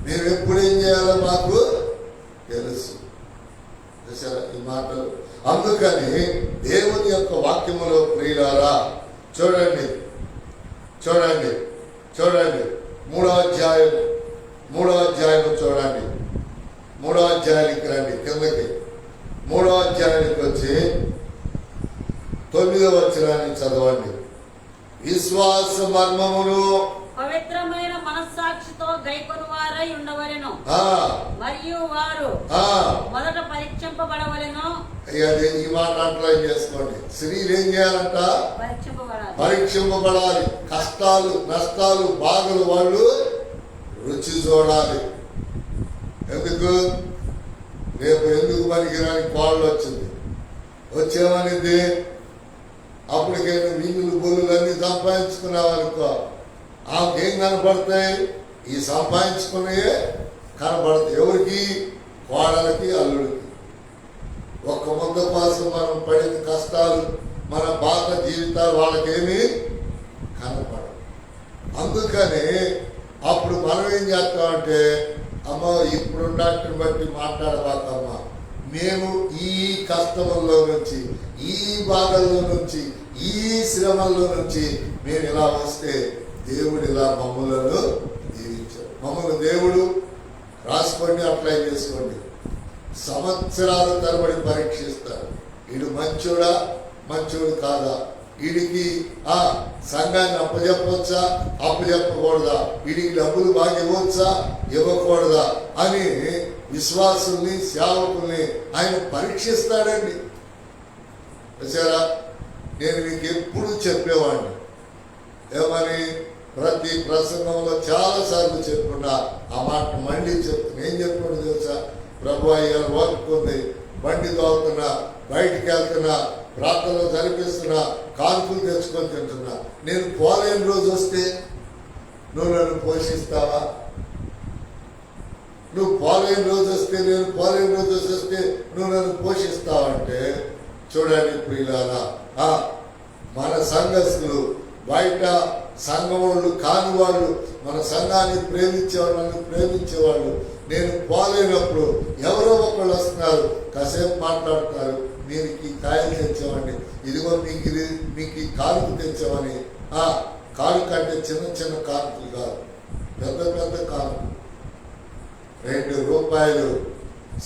మేము ఎప్పుడు ఏం చేయాలో మాకు తెలుసు. ఈ మాటలు అందుకని దేవుని యొక్క వాక్యములో ప్రియులారా చూడండి 3వ అధ్యాయం చూడండి. 3వ అధ్యాయానికి రండి, కిందకి 3వ అధ్యాయానికి వచ్చి 9వ వచనాన్ని చదవండి. విశ్వాస మర్మమును పవిత్రమైన మనస్సాక్షితో గైకొను వారై ఉండవలెను, మరియు వారు మొదట పరీక్షింపబడవలెను. ఈ మాట అంటలైన్ చేసుకోండి. స్త్రీలు ఏం చేయాలంట? పరీక్షింపబడాలి. కష్టాలు, నష్టాలు, బాధలు వాళ్ళు రుచి చూడాలి. ఎందుకు? రేపు ఎందుకు పనికిరాని కోళ్ళు వచ్చింది, వచ్చేమనిది అప్పటికైనా వీళ్ళు బొల్లులు అన్ని సంపాదించుకున్నావు అనుకో, ఆమెకేం కనపడతాయి? ఈ సంపాదించుకునే కనపడతాయి. ఎవరికి? కోడలకి, అల్లుడికి. ఒక్క ముద్ద కోసం మనం పడిన కష్టాలు, మన బాధ జీవితాలు వాళ్ళకేమీ కనపడవు. అందుకని అప్పుడు మనం ఏం చేస్తామంటే, అమ్మ ఇప్పుడు డాక్టర్ బట్టి మాట్లాడబాకమ్మా, మేము ఈ కష్టముల్లో నుంచి, ఈ బాధల్లో నుంచి, ఈ శ్రమల్లో నుంచి మేము ఇలా వస్తే దేవుడు ఇలా మమ్మలను దీవించాడు. మమ్మల్ని దేవుడు రాసుకోండి, అప్లై చేసుకోండి. సంవత్సరాల తరబడి పరీక్షిస్తారు. వీడు మంచోడా, మంచోడు కాదా, వీడికి సంఘాన్ని అప్పచెప్పవచ్చా, అప్పచెప్పకూడదా, వీడికి డబ్బులు బాగా ఇవ్వచ్చా, ఇవ్వకూడదా అని విశ్వాసుల్ని, సేవకుల్ని ఆయన పరీక్షిస్తాడండి. చూసారా? నేను మీకు ఎప్పుడు చెప్పేవాడిని ఏమని, ప్రతి ప్రసంగంలో చాలాసార్లు చెప్పుకున్నా, ఆ మాట మళ్ళీ చెప్తున్నా. ఏం చెప్పుకుంటూ తెలుసా? ప్రభు అయ్యారు ఓపుకుంది, బండి తోలుతున్నా, బయటికి వెళ్తున్నా, ప్రార్థనలు జరిపిస్తున్నా, కానుకలు తెచ్చుకొని తింటున్నా. నేను పోలేని రోజు వస్తే నువ్వు నన్ను పోషిస్తావా? నువ్వు పోలేని రోజు వస్తే, నేను పోలేని రోజు వస్తే నువ్వు నన్ను పోషిస్తావంటే చూడండి ప్రియులారా, మన సంఘస్థులు, బయట సంఘం వాళ్ళు కాని వాళ్ళు, మన సంఘాన్ని ప్రేమించేవాళ్ళు, నన్ను ప్రేమించేవాళ్ళు, నేను పోలేనప్పుడు ఎవరో ఒకళ్ళు వస్తున్నారు, కాసేపు మాట్లాడుతున్నారు, దీనికి కాయలు తెచ్చామని, ఇదిగో మీకు ఈ కానుక తెచ్చామని. కానుక అంటే చిన్న చిన్న కానుకలు కాదు, పెద్ద పెద్ద కానుకలు. 2 రూపాయలు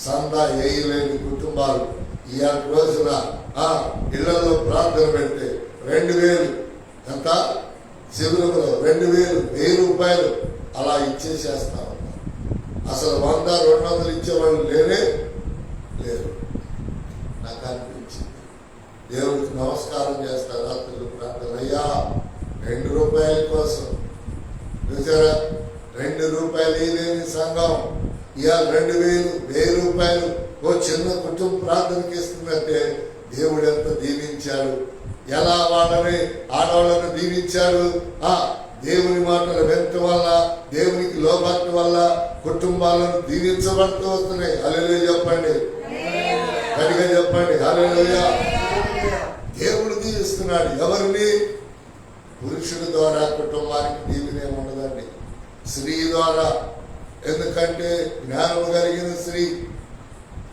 సందా వేయలేని కుటుంబాలు ఇవాళ రోజున ఇళ్లలో ప్రార్థన పెడితే 2000 ఎంత శిబిరంలో 2000, 1000 రూపాయలు అలా ఇచ్చేసేస్తా ఉన్నారు. అసలు 100, 200 ఇచ్చేవాళ్ళు లేరు. నాకు అనిపించింది దేవుడికి నమస్కారం చేస్తారు. రూపాయలు ఓ చిన్న కుటుంబ ప్రార్థనకి ఇస్తుందంటే దేవుడు ఎంత దీవించాడు. ఎలా వాళ్ళని ఆడవాళ్ళను దీవించాడు. దేవుని మాటలు వినటం వల్ల, దేవునికి లోబడటం వల్ల కుటుంబాలను దీవించబడుతూ వస్తున్నాయి. హల్లెలూయా చెప్పండి, గట్టిగా చెప్పండి హల్లెలూయా. దేవుడు దీవిస్తున్నాడు. ఎవరిని? పురుషుడి ద్వారా కుటుంబానికి దీవెనే ఉండదండి, స్త్రీ ద్వారా. ఎందుకంటే జ్ఞానం కలిగిన స్త్రీ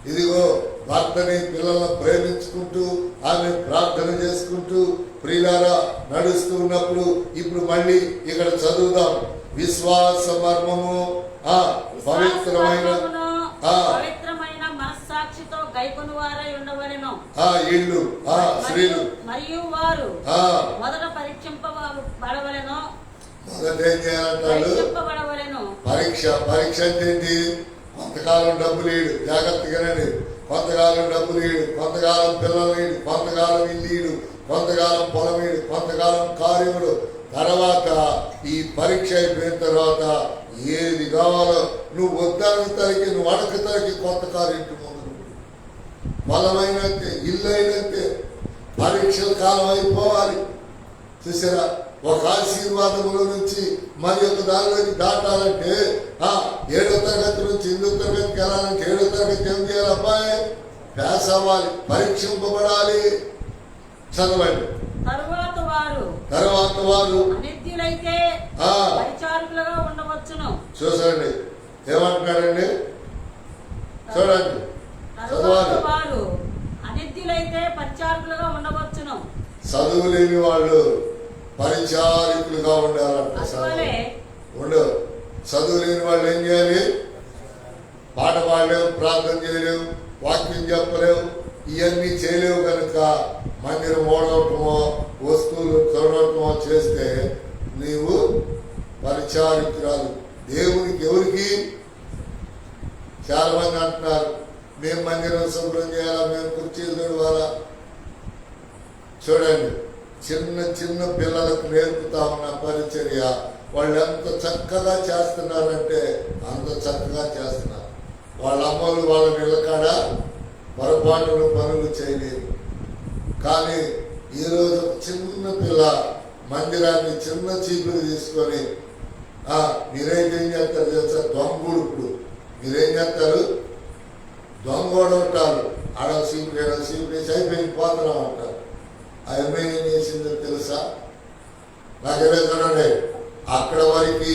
ఇదిగో భర్తని పిల్లలను ప్రేమించుకుంటూ ఆమె ప్రార్థన చేసుకుంటూ ప్రియులారా నడుస్తూ ఉన్నప్పుడు, ఇప్పుడు మళ్ళీ ఇక్కడ చదువుదాం. విశ్వాస మర్మము పవిత్రమైన మనస్సాక్షితో గైకొను వారై ఉండవలెను. ఇళ్ళు స్త్రీలు మరియు వారు మొదట పరీక్షింపబడవలెను. మొదట ఏం చేయాలంటాడు? పరీక్ష అంటే ఏంటి? కొంతకాలం డబ్బులు ఇడు, జాగ్రత్తగానండి. కొంతకాలం డబ్బులు ఇడు, కొంతకాలం పిల్లలు ఇడు, కొంతకాలం ఇల్లు ఇడు, కొంతకాలం పొలం ఇడు, కొంతకాలం కార్యములు. తర్వాత ఈ పరీక్ష అయిపోయిన తర్వాత ఏది కావాలో నువ్వు వద్దానికి తరకి, నువ్వు అడక తరకి కొంతకాలం ఇంటి ముందు పొలమైనంతే, ఇల్లు అయినంతే. పరీక్షల కాలం అయిపోవాలి. చూసారా? ఒక ఆశీర్వాదముల నుంచి మరి ఒక దానిలోకి దాటాలంటే 7వ తరగతి నుంచి 8వ తరగతికి వెళ్ళాలంటే 7వ తరగతి ఏం చేయాలి? అబ్బాయి పాస్ అవ్వాలి, పరీక్షింపబడాలి. చదవండి. తర్వాత వారు అనిత్యులైతే పరిచారకులుగా ఉండవచ్చును. చూసండి ఏమంటున్నాడండి, చూడండి చదవాలి. వారు అనిత్యులైతే పరిచారకులుగా ఉండవచ్చును. చదువు లేని వాళ్ళు పరిచారికులుగా ఉండాలంట. ఉండవు. చదువు లేని వాళ్ళు ఏం చేయాలి? పాట పాడలేవు, ప్రార్థన చేయలేవు, వాక్యం చెప్పలేవు, ఇవన్నీ చేయలేవు. కనుక మందిరం ఓడవటమో వస్తువులు చూడటమో చేస్తే నీవు పరిచారికురాలు. దేవునికి ఎవరికి? చాలా మంది అంటున్నారు మేము మందిరం శుభ్రం చేయాలా, మేము కుర్చీలు తొడవాలా. చూడండి, చిన్న చిన్న పిల్లలకు నేర్పుతా ఉన్న పరిచర్య వాళ్ళు ఎంత చక్కగా చేస్తున్నారంటే అంత చక్కగా చేస్తున్నారు. వాళ్ళ అమ్మలు వాళ్ళ నిలకాడ పొరపాటును పనులు చేయలేదు. కానీ ఈరోజు చిన్న పిల్ల మందిరాన్ని చిన్న చీపులు తీసుకొని మీరేం చేస్తారు తెలుసా? దొంగుడుపుడు. మీరేం చేస్తారు? దొంగోడవుతారు. ఆడ చీపులు వేసి అయిపోయింది పోతున్నాం అంటారు. ఆ అమ్మాయి ఏం చేసిందో తెలుసా? నాకేదో చూడండి, అక్కడ వరకు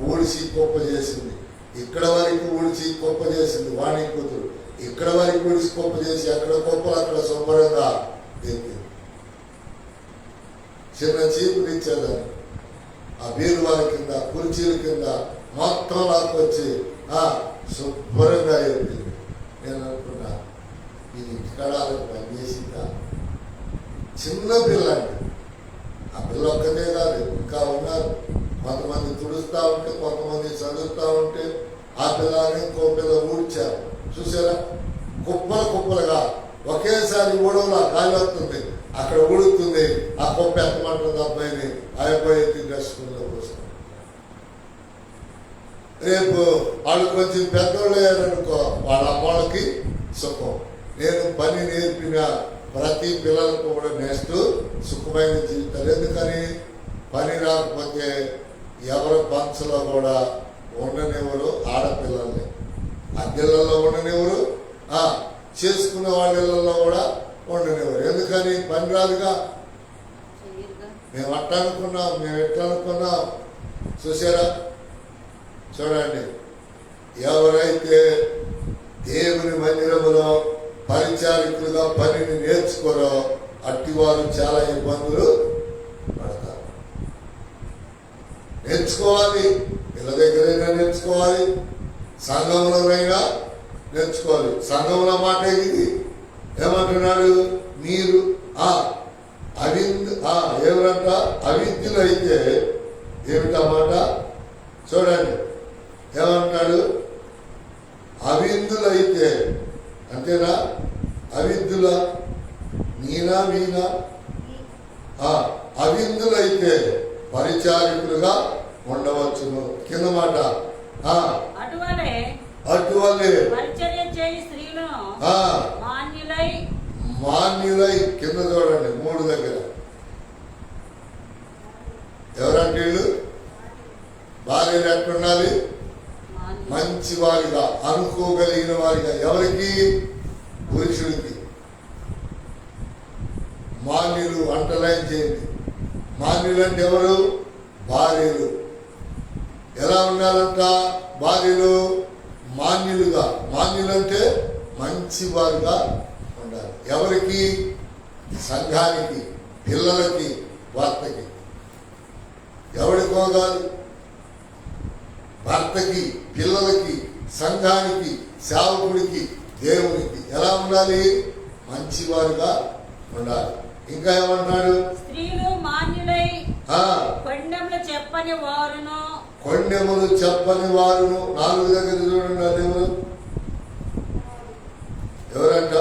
ఊడిసి కుప్ప చేసింది, ఇక్కడ వరకు ఊడిసి కుప్ప చేసింది వాణి కూతురు, ఇక్కడ వరకు ఊడిసి కుప్ప చేసి అక్కడ కుప్పలు అక్కడ శుభ్రంగా ఎత్తింది. చిన్న చీపులు ఇచ్చేదాన్ని ఆ బీరువాల కింద కుర్చీల కింద మొత్తం లాక్కొచ్చి శుభ్రంగా ఎత్తింది. నేను అనుకున్నా ఇది ఇంటికాడ పనిచేసిందా? చిన్న పిల్ల అండి. ఆ పిల్ల ఒక్కటే కాదు, ఇంకా ఉన్నారు. కొంతమంది తుడుస్తూ ఉంటే, కొంతమంది చదువుతూ ఉంటే ఆ పిల్లని ఇంకో పిల్ల ఊడ్చారు. చూసారా? కుప్పలుగా ఒకేసారి ఊడవలా గాలి వస్తుంది, అక్కడ ఊడుతుంది. ఆ కుప్ప ఎత్తమంటుంది అబ్బాయిని, ఆ అబ్బాయి ఎత్తి డస్ట్బిన్లో పోస్తుంది. రేపు వాళ్ళు కొంచెం పెద్దోళ్ళు అయ్యారనుకో, వాళ్ళ అమ్మోళ్ళకి సుఖం. నేను పని నేర్పిన ప్రతి పిల్లలకు కూడా నేస్తూ సుఖమైన జీవితాలు. ఎందుకని? పని రాకపోతే ఎవరి పంచలో కూడా ఉండనివ్వరు ఆడపిల్లల్ని, అద్దెళ్ళలో ఉండనివ్వరు, చేసుకునే వాళ్ళ కూడా ఉండనివ్వరు. ఎందుకని? పని రాదుగా. మేము అట్లా అనుకున్నాం, మేము ఎట్లా అనుకున్నాం. చూసారా? చూడండి, ఎవరైతే దేవుని మందిరములో పరిచారికులుగా పనిని నేర్చుకోరో అట్టివారు చాలా ఇబ్బందులు పడతారు. నేర్చుకోవాలి, ఇళ్ళ దగ్గరైనా నేర్చుకోవాలి, సంఘంలోనైనా నేర్చుకోవాలి. సంఘంలో మాట ఇది ఏమంటున్నాడు? మీరు ఏమంట అవిద్యులు అయితే ఏమిటన్నమాట? చూడండి ఏమంటున్నాడు? అవిందులైతే అంతేనా? అవిద్యుల నీనా మీనా అవిందులైతే పరిచారికులుగా ఉండవచ్చును. కింద మాట అటువలే పరిచర్య చేయి స్త్రీలను ఆ, మాన్యులై మాన్యులై కింద చూడండి 3 దగ్గర ఎవరంటే వీళ్ళు భార్యలు ఎట్లుండాలి? మంచి వారిగా, అనుకోగలిగిన వారిగా. ఎవరికి? పురుషుడికి. మాన్యులు అంటలైన్ చేయండి. మాన్యులు అంటే ఎవరు? భార్యలు. ఎలా ఉండాలంట భార్యలు? మాన్యులుగా. మాన్యులు అంటే మంచి వారుగా ఉండాలి. ఎవరికి? సంఘానికి, పిల్లలకి, భర్తకి. ఎవరికో కాదు, భర్తకి, పిల్లలకి, సంఘానికి, సేవకుడికి, దేవునికి. ఎలా ఉండాలి? మంచివారుగా ఉండాలి. ఇంకా ఏమంటున్నాడు? స్త్రీలు మాన్యులై ఆ, కొండెములు చెప్పని వారును. కొండెములు చెప్పని వారును. 4 దగ్గర చూడండి. అదేమో ఎవరంట?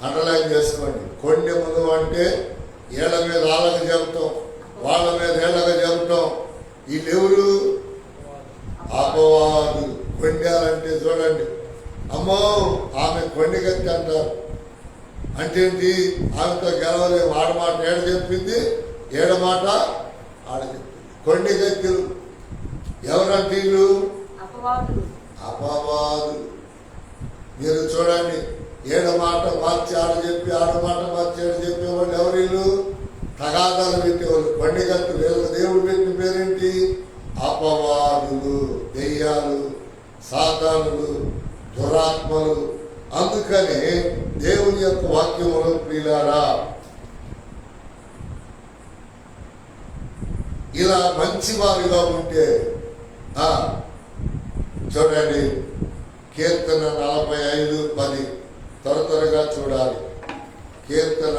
అండర్లైన్ చేసుకోండి. కొండెములు అంటే ఏళ్ల మీద ఆళ్ళగా చెబుతాం, వాళ్ళ మీద ఏళ్ళగా చెబుతాం. వీళ్ళెవరు? అపవాదులు. కొండాలంటే చూడండి, అమ్మో ఆమె కొండగత్తి అంటారు. అంటే ఏంటి? ఆమెతో గెలవలేము. ఆడమాట ఏడ చెప్పింది, ఏడమాట ఆడ చెప్పింది. కొండగత్తులు. ఎవరంటే వీళ్ళు? అపవాదులు. మీరు చూడండి, ఏడమాట మార్చి ఆడ చెప్పి, ఆడమాట మార్చి ఏడ చెప్పేవాళ్ళు ఎవరు? వీళ్ళు తగాదాలు పెట్టేవాళ్ళు, కొండగత్తులు. దేవుడు పెట్టిన పేరేంటి? అపవాదులు, దెయ్యాలు, సాతానులు, దురాత్మలు. అందుకని దేవుని యొక్క వాక్యములో ప్రియులారా, ఇలా మంచివారిగా ఉంటే చూడండి, కీర్తన 45:10 త్వరగా చూడాలి. కీర్తన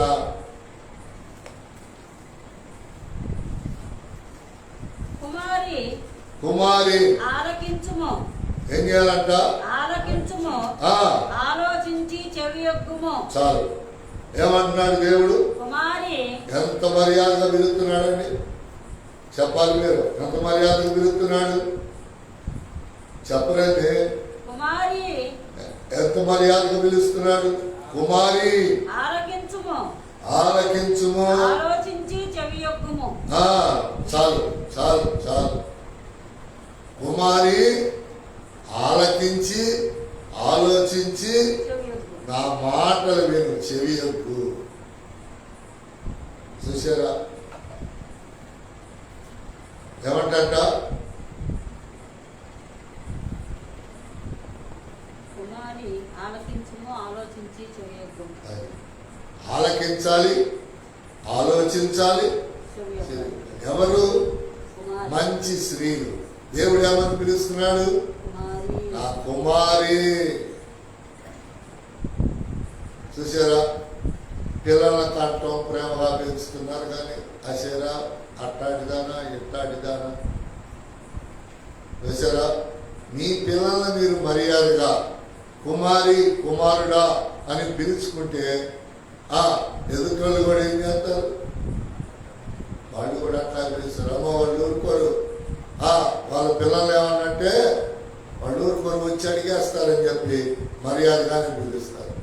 కుమారి ఆలకించుము. ఏం చేయాలంట? ఆలకించుము, ఆలోచించి చెవియొగ్గుము. చాలు. ఏమంటున్నాడు దేవుడు? కుమారి. ఎంత మర్యాదగా పిలుస్తున్నాడండి చెప్పాలి మీరు. ఎంత మర్యాదగా పిలుస్తున్నాడు చెప్పరండి. కుమారి. ఎంత మర్యాదగా పిలుస్తున్నాడు? కుమారి ఆలకించుము, ఆలకించుము, ఆలోచించి చెవియొగ్గుము. చాలు చాలు చాలు. కుమారి ఆలకించి ఆలోచించి నా మాటలు విను, చెవియొగ్గు. చూసారా ఏమంటంట? కుమారి ఆలకించుము, ఆలోచించి చెవియొగ్గుము. ఆలకించాలి, ఆలోచించాలి. ఎవరు? మంచి స్త్రీలు. దేవుడు ఏమని పిలుస్తున్నాడు? నా కుమారి. చూసారా? పిల్లల కంటం ప్రేమగా పెంచుతున్నారు, కానీ అసేరా అట్టాడిదానా ఇట్టాడిదానా. చూసారా? మీ పిల్లల్ని మీరు మర్యాదగా కుమారి, కుమారుడా అని పిలుచుకుంటే ఎదుటోళ్ళు కూడా ఏం చేస్తారు? వాళ్ళు కూడా అట్లా పిలుస్తారు. అమ్మ వాళ్ళు ఊరుకోరు. వాళ్ళ పిల్లలు ఏమన్నంటే వాళ్ళు ఊరుకోరు, వచ్చి అడిగేస్తారని చెప్పి మర్యాదగానే పిలుస్తారు.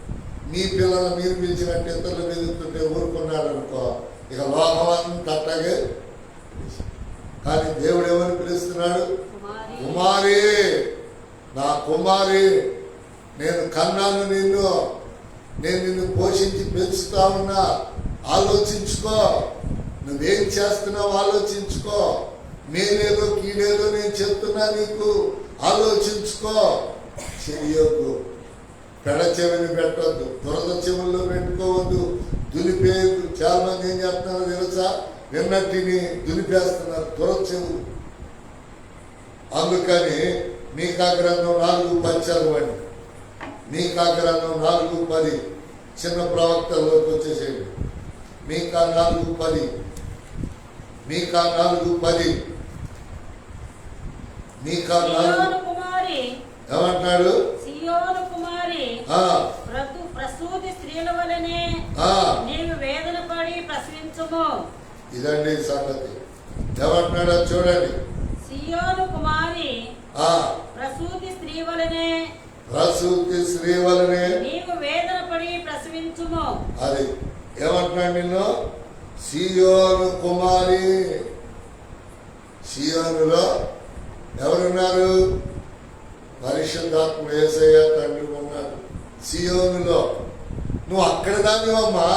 మీ పిల్లలు మీరు పిలిచినట్టు ఇతరులు పిలుస్తుంటే ఊరుకున్నారనుకో, ఇక లోకం అంతా అట్లాగే. కానీ దేవుడు ఏమని పిలుస్తున్నాడు? కుమారి, నా కుమారి, నేను కన్నాను నిన్ను, నేను నిన్ను పోషించి పెంచుతా ఉన్నా. ఆలోచించుకో, నువ్వేం చేస్తున్నావు ఆలోచించుకో. మేలేదో కీడేదో నేను చెప్తున్నా నీకు, ఆలోచించుకో. చెయ్యొద్దు, పెడ చెవిని పెట్టవద్దు, దురద చెవుల్లో పెట్టుకోవద్దు, దులిపేయద్దు. చాలా మంది ఏం చేస్తున్నారో తెలుసా? విన్నట్టిని దులిపేస్తున్నారు, దురద చెవులు. అందుకని మీకా గ్రంథం 4:10 చదవండి. మీకా గ్రంథం 4:10 చిన్న ప్రవక్తల్లోకి వచ్చేసేయండి. మీకా 4:10, మీకా 4:10, మీకా 4 ఏమంటున్నాడు? సియోను కుమారి, ప్రసూతి స్త్రీల వలనే నీవు వేదన పడి ప్రసవించుము. ఇదండి సంగతి. ఏమంటున్నాడో చూడండి. సియోను కుమారి, ప్రసూతి స్త్రీ వలనే ప్రసూతి స్త్రీ వలనే నీవు వేదన పడి ప్రసవించుము. అది ఏమంటున్నాడు నిన్ను? సియోను కుమారి. సియోనులో ఎవరున్నారు? పరిశుద్ధాత్ముడు యేసయ్య తండ్రి ఉన్నాడు సియోనులో. నువ్వు అక్కడ దానివమ్మా.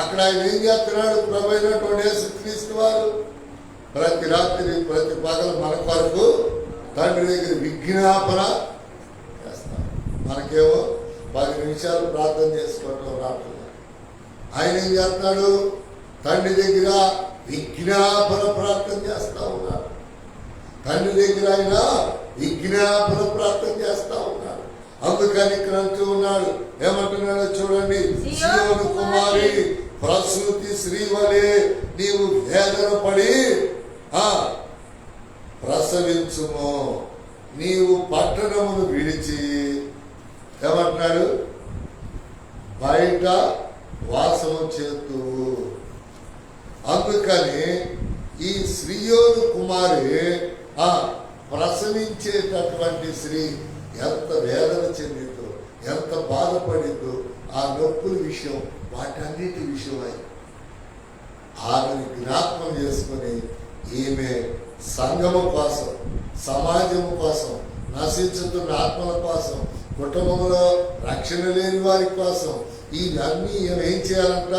అక్కడ ఆయన ఏం చేస్తున్నాడు? ప్రభు అయినటువంటి యేసుక్రీస్తు వారు ప్రతి రాత్రి ప్రతి పగలు మన కొరకు తండ్రి దగ్గర విజ్ఞాపన చేస్తాడు. మనకేమో 10 నిమిషాలు ప్రార్థన చేసుకోవటం రావట్లేదు. ఆయన ఏం చేస్తున్నాడు? తండ్రి దగ్గర విజ్ఞాపన ప్రార్థన చేస్తా ఉన్నాడు. తండ్రి దగ్గర ఆయన విజ్ఞాపన ప్రార్థన చేస్తా ఉన్నాడు. అందుకని ఇక్కడ అంటూ ఉన్నాడు, ఏమంటున్నాడో చూడండి. సియోను కుమారి ప్రసూతి స్త్రీ వలె నీవు వేదన పడి ప్రసవించుము. నీవు పట్టణమును విడిచి ఏమంటున్నాడు? బయట వాసము చేతువు. అందుకని ఈ సియోను కుమారి ప్రసవించేటటువంటి స్త్రీ ఎంత వేదన చెందిందో, ఎంత బాధపడిందో, ఆ నొప్పుల విషయం, వాటన్నిటి విషయమై ఆమెను జ్ఞాపకం చేసుకుని ఈమె సంఘము కోసం, సమాజము కోసం, నశించుతున్న ఆత్మల కోసం, కుటుంబంలో రక్షణ లేని వారి కోసం ఇవన్నీ ఏం చేయాలంట?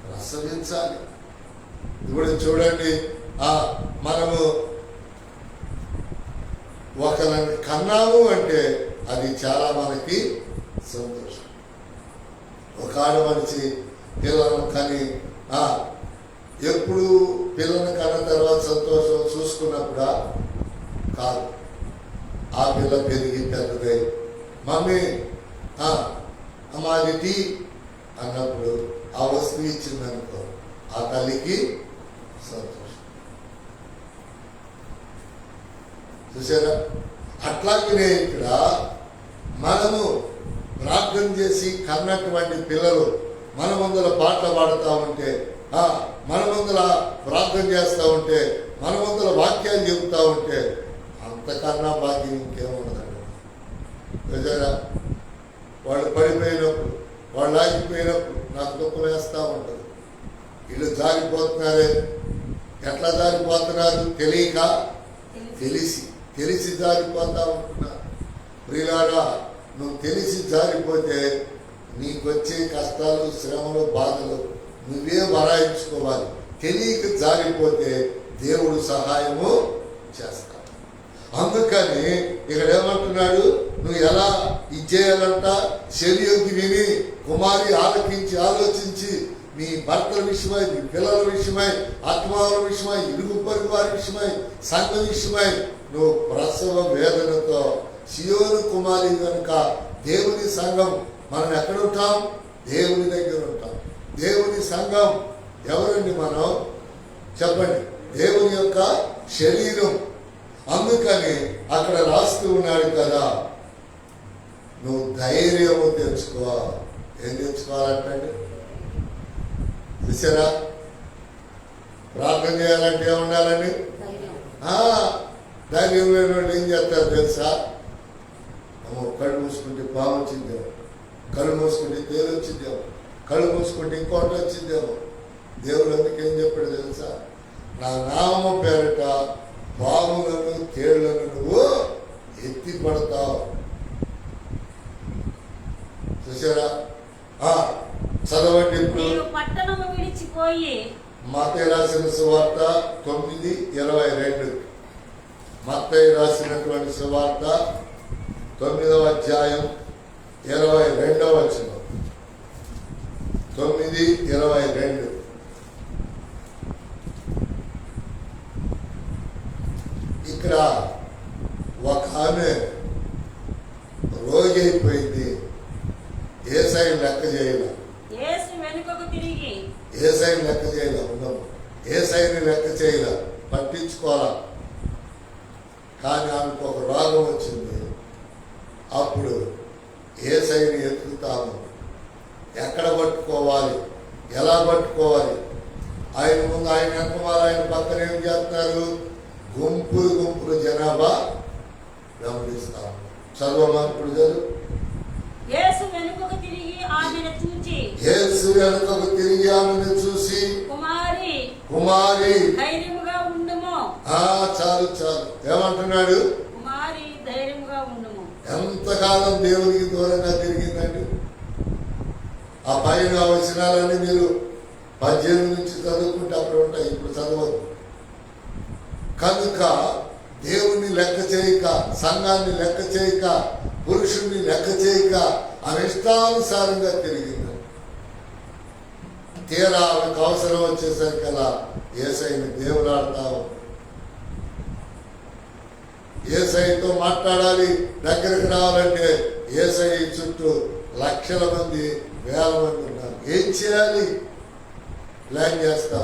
ప్రసవించాలి. ఇప్పుడు చూడండి, మనము ఒకరిని కన్నాము అంటే అది చాలా మనకి సంతోషం. ఒక ఆడ మనిషి పిల్లలను కని ఎప్పుడు పిల్లలను కన్న తర్వాత సంతోషం చూసుకున్నప్పుడా? కాదు. ఆ పిల్ల పెరిగి పెద్దదై మమ్మీ మాది టీ అన్నప్పుడు ఆ వస్తువు ఇచ్చిందనుకో, ఆ తల్లికి సంతోషం. చూసారా? అట్లాగనే ఇక్కడ మనము ప్రార్థన చేసి కన్నటువంటి పిల్లలు మన ముందర పాటలు పాడుతూ ఉంటే, మన ముందర ప్రార్థన చేస్తూ ఉంటే, మన ముందర వాక్యాలు చెబుతూ ఉంటే అంతకన్నా భాగ్యం ఇంకేముండదండి. చూసారా? వాళ్ళు పడిపోయినప్పుడు, వాళ్ళు ఆగిపోయినప్పుడు నాకు దుఃఖం వేస్తూ ఉంటుంది. వీళ్ళు జారిపోతున్నారే. ఎట్లా జారిపోతున్నారు? తెలియక, తెలిసి జారిపోతా ఉంటున్నారు. ప్రియులారా, నువ్వు తెలిసి జారిపోతే నీకొచ్చే కష్టాలు, శ్రమలు, బాధలు నువ్వే భరాయించుకోవాలి. తెలియక జారిపోతే దేవుడు సహాయము చేస్తాడు. అందుకని ఇక్కడ ఏమంటున్నాడు? నువ్వు ఎలా ఇచ్చేయాలంట? శరీరకి విని కుమారి ఆలకించి ఆలోచించి నీ భర్తల విషయమై, నీ పిల్లల విషయమై, ఆత్మాల విషయమై, ఇరుగు పొరుగు వారి విషయమై, సంఘ విషయమై నువ్వు ప్రసవ వేదనతో సియోను కుమారి కనుక దేవుని సంఘం మనం ఎక్కడ ఉంటాం? దేవుని దగ్గర ఉంటాం. దేవుని సంఘం ఎవరండి? మనం చెప్పండి, దేవుని యొక్క శరీరం. అందుకని అక్కడ రాస్తూ ఉన్నాడు కదా, నువ్వు ధైర్యము తెచ్చుకో. ఏం తెచ్చుకోవాలంటే చూసారా? ప్రార్థన చేయాలంటే ఏముండాలని? ధైర్యం లేని వాళ్ళు ఏం చేస్తారు తెలుసా? కళ్ళు మూసుకుంటే పాము వచ్చిందేమో, కళ్ళు మూసుకుంటే తేలు వచ్చిందేమో, కళ్ళు మూసుకుంటే ఇంకోటి వచ్చిందేమో. దేవుడు అందుకేం చెప్పాడు తెలుసా? నా నామము పేరిట పాములను, తేళ్లను నువ్వు ఎత్తి పడతావు. చూసారా? చదవండి. ఇప్పుడు పట్టణము విడిచిపోయి మత్తయి రాసిన సువార్త 9:22. మత్తయి రాసినటువంటి సువార్త 9వ అధ్యాయం 22వ వచనం. 9:22. ఇక్కడ ఒక ఆమె రోగి అయిపోయింది. యేసయ్యను లెక్క చేయాలి. యేసయ్యను లెక్క చేయాల. ఉండము. యేసయ్యని లెక్క చేయాల, పట్టించుకోవాలా. కానీ ఆమెకు ఒక రోగం వచ్చింది. అప్పుడు యేసయ్యని ఎత్తుతాము. ఎక్కడ పట్టుకోవాలి, ఎలా పట్టుకోవాలి? ఆయన ముందు, ఆయన వెనకమాల, ఆయన పక్కన ఏం చేస్తున్నారు? గుంపులు గుంపులు జనాభా గమనిస్తాం. చదవమా ఇప్పుడు చదువు. యేసు వెనుకకు తిరిగి ఆమెను చూచి, యేసు వెనుకకు తిరిగి ఆమెను చూసి, కుమారి కుమారి ధైర్యముగా ఉండుము. చాలు చాలు. ఏమంటున్నాడు? కుమారి ధైర్యముగా ఉండుము. ఎంతకాలం దేవునికి దూరంగా తిరిగిందండి. ఆ పైన వచనాలన్నీ మీరు 18 నుంచి చదువుకుంటే అప్పుడు ఉంటాయి, ఇప్పుడు చదవద్దు. కనుక దేవుణ్ణి లెక్క చేయక, సంఘాన్ని లెక్క చేయక, పురుషుణ్ణి లెక్క చేయక ఆమె ఇష్టానుసారంగా తిరిగింది. తీరా ఆమెకు అవసరం వచ్చేసరికి అలా యేసయ్యని దేవులాడుతా ఉంది. యేసయ్యతో మాట్లాడాలి, దగ్గరకు రావాలంటే యేసయ్య చుట్టూ లక్షల మంది, వేల మంది ఉన్నారు. ఏం చేయాలి? ప్లాన్ చేస్తా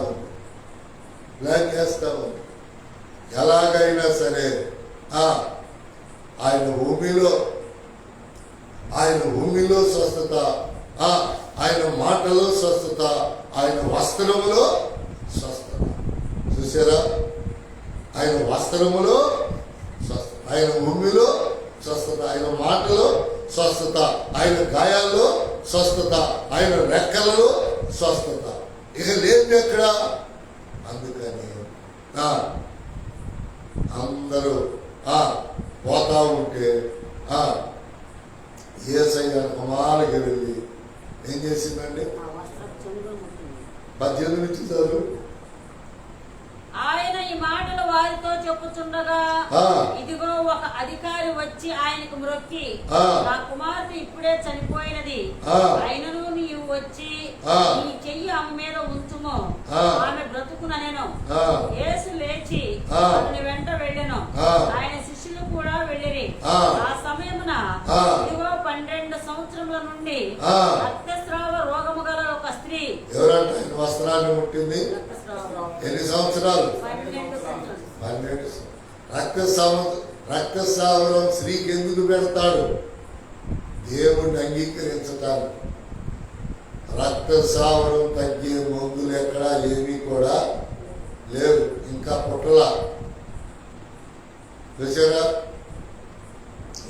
ఉంది. ఎలాగైనా సరే ఆయన భూమిలో స్వస్థత, ఆయన మాటలో స్వస్థత, ఆయన వస్త్రములో స్వస్థత. చూసారా? ఆయన వస్త్రములో స్వస్థత, ఆయన భూమిలో స్వస్థత, ఆయన మాటలో స్వస్థత, ఆయన గాయాల్లో స్వస్థత, ఆయన రెక్కలలో స్వస్థత. ఇక లేదు ఎక్కడ? అందుకని అందరూ పోతా ఉంటే యేసయ్య కుమారుకి వెళ్ళి ఏం చేసిందండి? 18 నుంచి చదువు. ఆయన ఈ మాటలు వారితో చెప్పుచుండగా, ఇదిగో ఒక అధికారి వచ్చి ఆయనకు మ్రొక్కి, నా కుమార్తె ఇప్పుడే చనిపోయినది, ఆయనను నీవు వచ్చి నీ చెయ్యి ఆమె మీద ఉంచుము, ఆమె బ్రతుకుననెను. యేసు లేచి అతని వెంట వెళ్ళెను. ఆయన శిష్యులు కూడా వెళ్ళిరి. ఆ సమయమున ఇదిగో 12 సంవత్సరముల నుండి రక్తస్రావ రోగము గల ఒక స్త్రీ. ఎవరంటే ఆయన వస్త్రాన్ని ముట్టింది. ఎన్ని సంవత్సరాలు? 12. రక్తస్రావం స్త్రీకి ఎందుకు పెడతాడు? దేవుణ్ణి అంగీకరించటానికి. రక్తస్రావం తగ్గే మందులు ఎక్కడా ఏమీ కూడా లేవు. ఇంకా పుట్టల. చూసారా?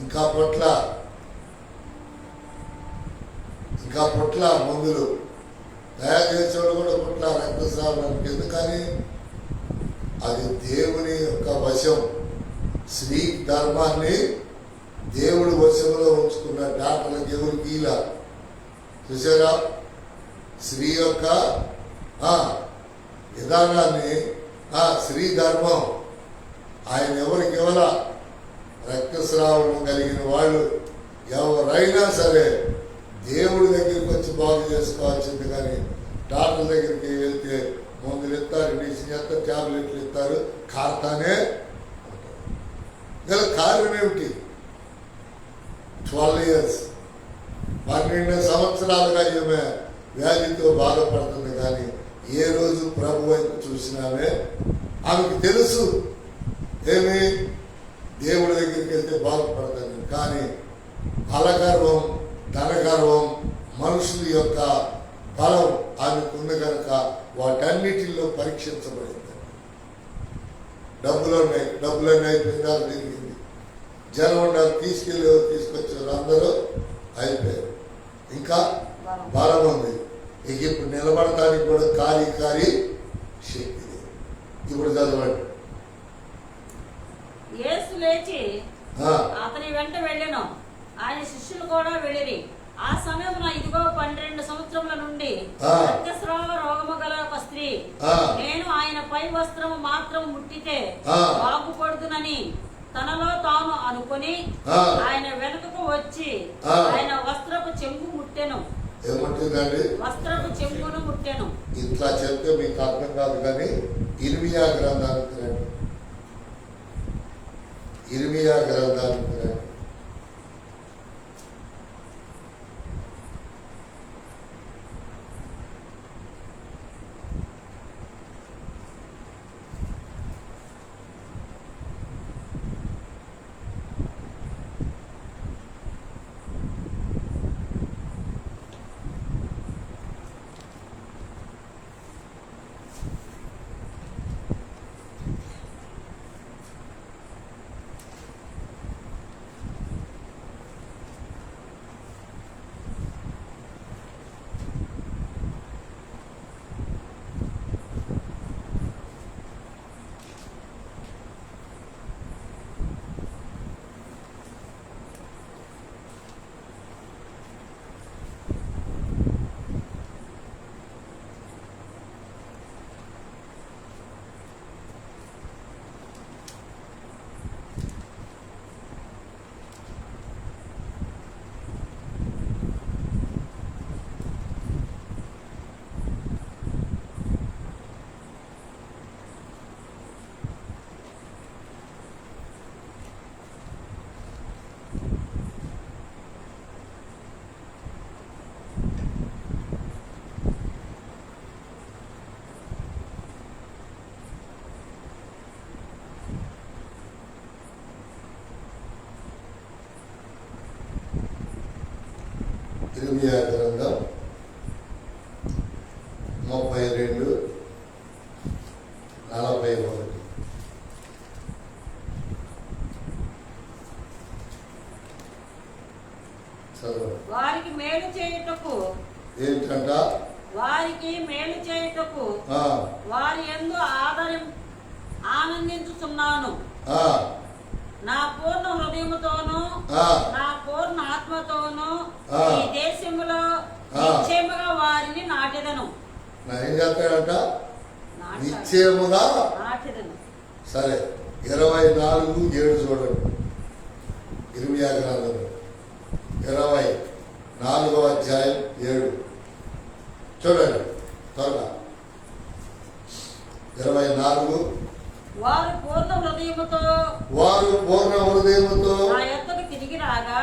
ఇంకా పుట్ల మందులు తయారు చేసేవాళ్ళు కూడా పుట్ల రక్తస్రావానికి. ఎందుకని? అది దేవుని యొక్క వశం. స్త్రీ ధర్మాన్ని దేవుడి వశంలో ఉంచుకున్న డాక్టర్లకు ఎవరికి ఇలా. చూసారా? స్త్రీ యొక్క విధానాన్ని, స్త్రీ ధర్మం ఆయన ఎవరికి ఇవ్వాల? రక్తస్రావం కలిగిన వాళ్ళు ఎవరైనా సరే దేవుడి దగ్గరికి వచ్చి బాగు చేసుకోవాల్సింది. కానీ డాక్టర్ దగ్గరికి వెళ్తే మందులు ఇస్తారు, ఇండిషన్ చేస్తారు, ట్యాబ్లెట్లు ఇస్తారు, కారుతానే. గల కారణం ఏమిటి? 12 years 12 సంవత్సరాలుగా ఈమె వ్యాధితో బాధపడుతుంది. కానీ ఏ రోజు ప్రభు వైపు చూసినామే ఆమెకు తెలుసు ఏమి దేవుడి దగ్గరికి వెళ్తే బాగుపడతాను. కానీ బలగర్వం, ధనగర్వం, మనుషుల యొక్క బలం ఆమెకుంది కనుక వాటన్నిటిలో పరీక్షించబడింది. డబ్బులన్నీ అయిపోయిందా? తిరిగింది. జనం ఉండాలి, తీసుకొచ్చారు, అందరూ అయిపోయారు. ఇంకా బలం ఉంది. ఇక ఇప్పుడు నిలబడటానికి కూడా కారీ శక్తి. ఇప్పుడు చదవండి. యేసు లేచి అతని వెంట వెళ్ళెను. ఆయన శిష్యులు కూడా వెళ్ళిరి. ఆ సమయమున ఇదిగో 12 సంవత్సరముల నుండి రక్తస్రావ రోగము గల ఒక స్త్రీ, నేను ఆయన పై వస్త్రము మాత్రం ముట్టితే బాగుపడుతునని తనలో తాను అనుకుని ఆయన వెనుకకు వచ్చి ఆయన వస్త్రపు చెంగు ముట్టెను. ఏమంటుందండి? వస్త్రపు చెంగును ముట్టెను. ఇట్లా చెప్తే మీకు అర్థం కాదు. కానీ ఇర్మియా గ్రంథానికి రండి. ఇర్మియా గ్రంథానికి రండి. ఇర్మియా గ్రంథం 32:41. వారికి మేలు చేయుటకు ఏంటంట? వారికి మేలు చేయుటకు వారి యందు ఆనందించుతున్నాను. నా పూర్ణ హృదయముతోను నా పూర్ణ ఆత్మతోను ఈ దేశములో నిశ్చయముగా వారిని నాటెదను. ఏం చేస్తాడంట? నిశ్చయముగా నాటెదను. సరే, 24:7 చూడండి. ఇర్మియా గ్రంథం 24:7 చూడండి త్వరగా. 24. వారు పూర్ణ హృదయముతో నా యొద్దకు తిరిగి రాగా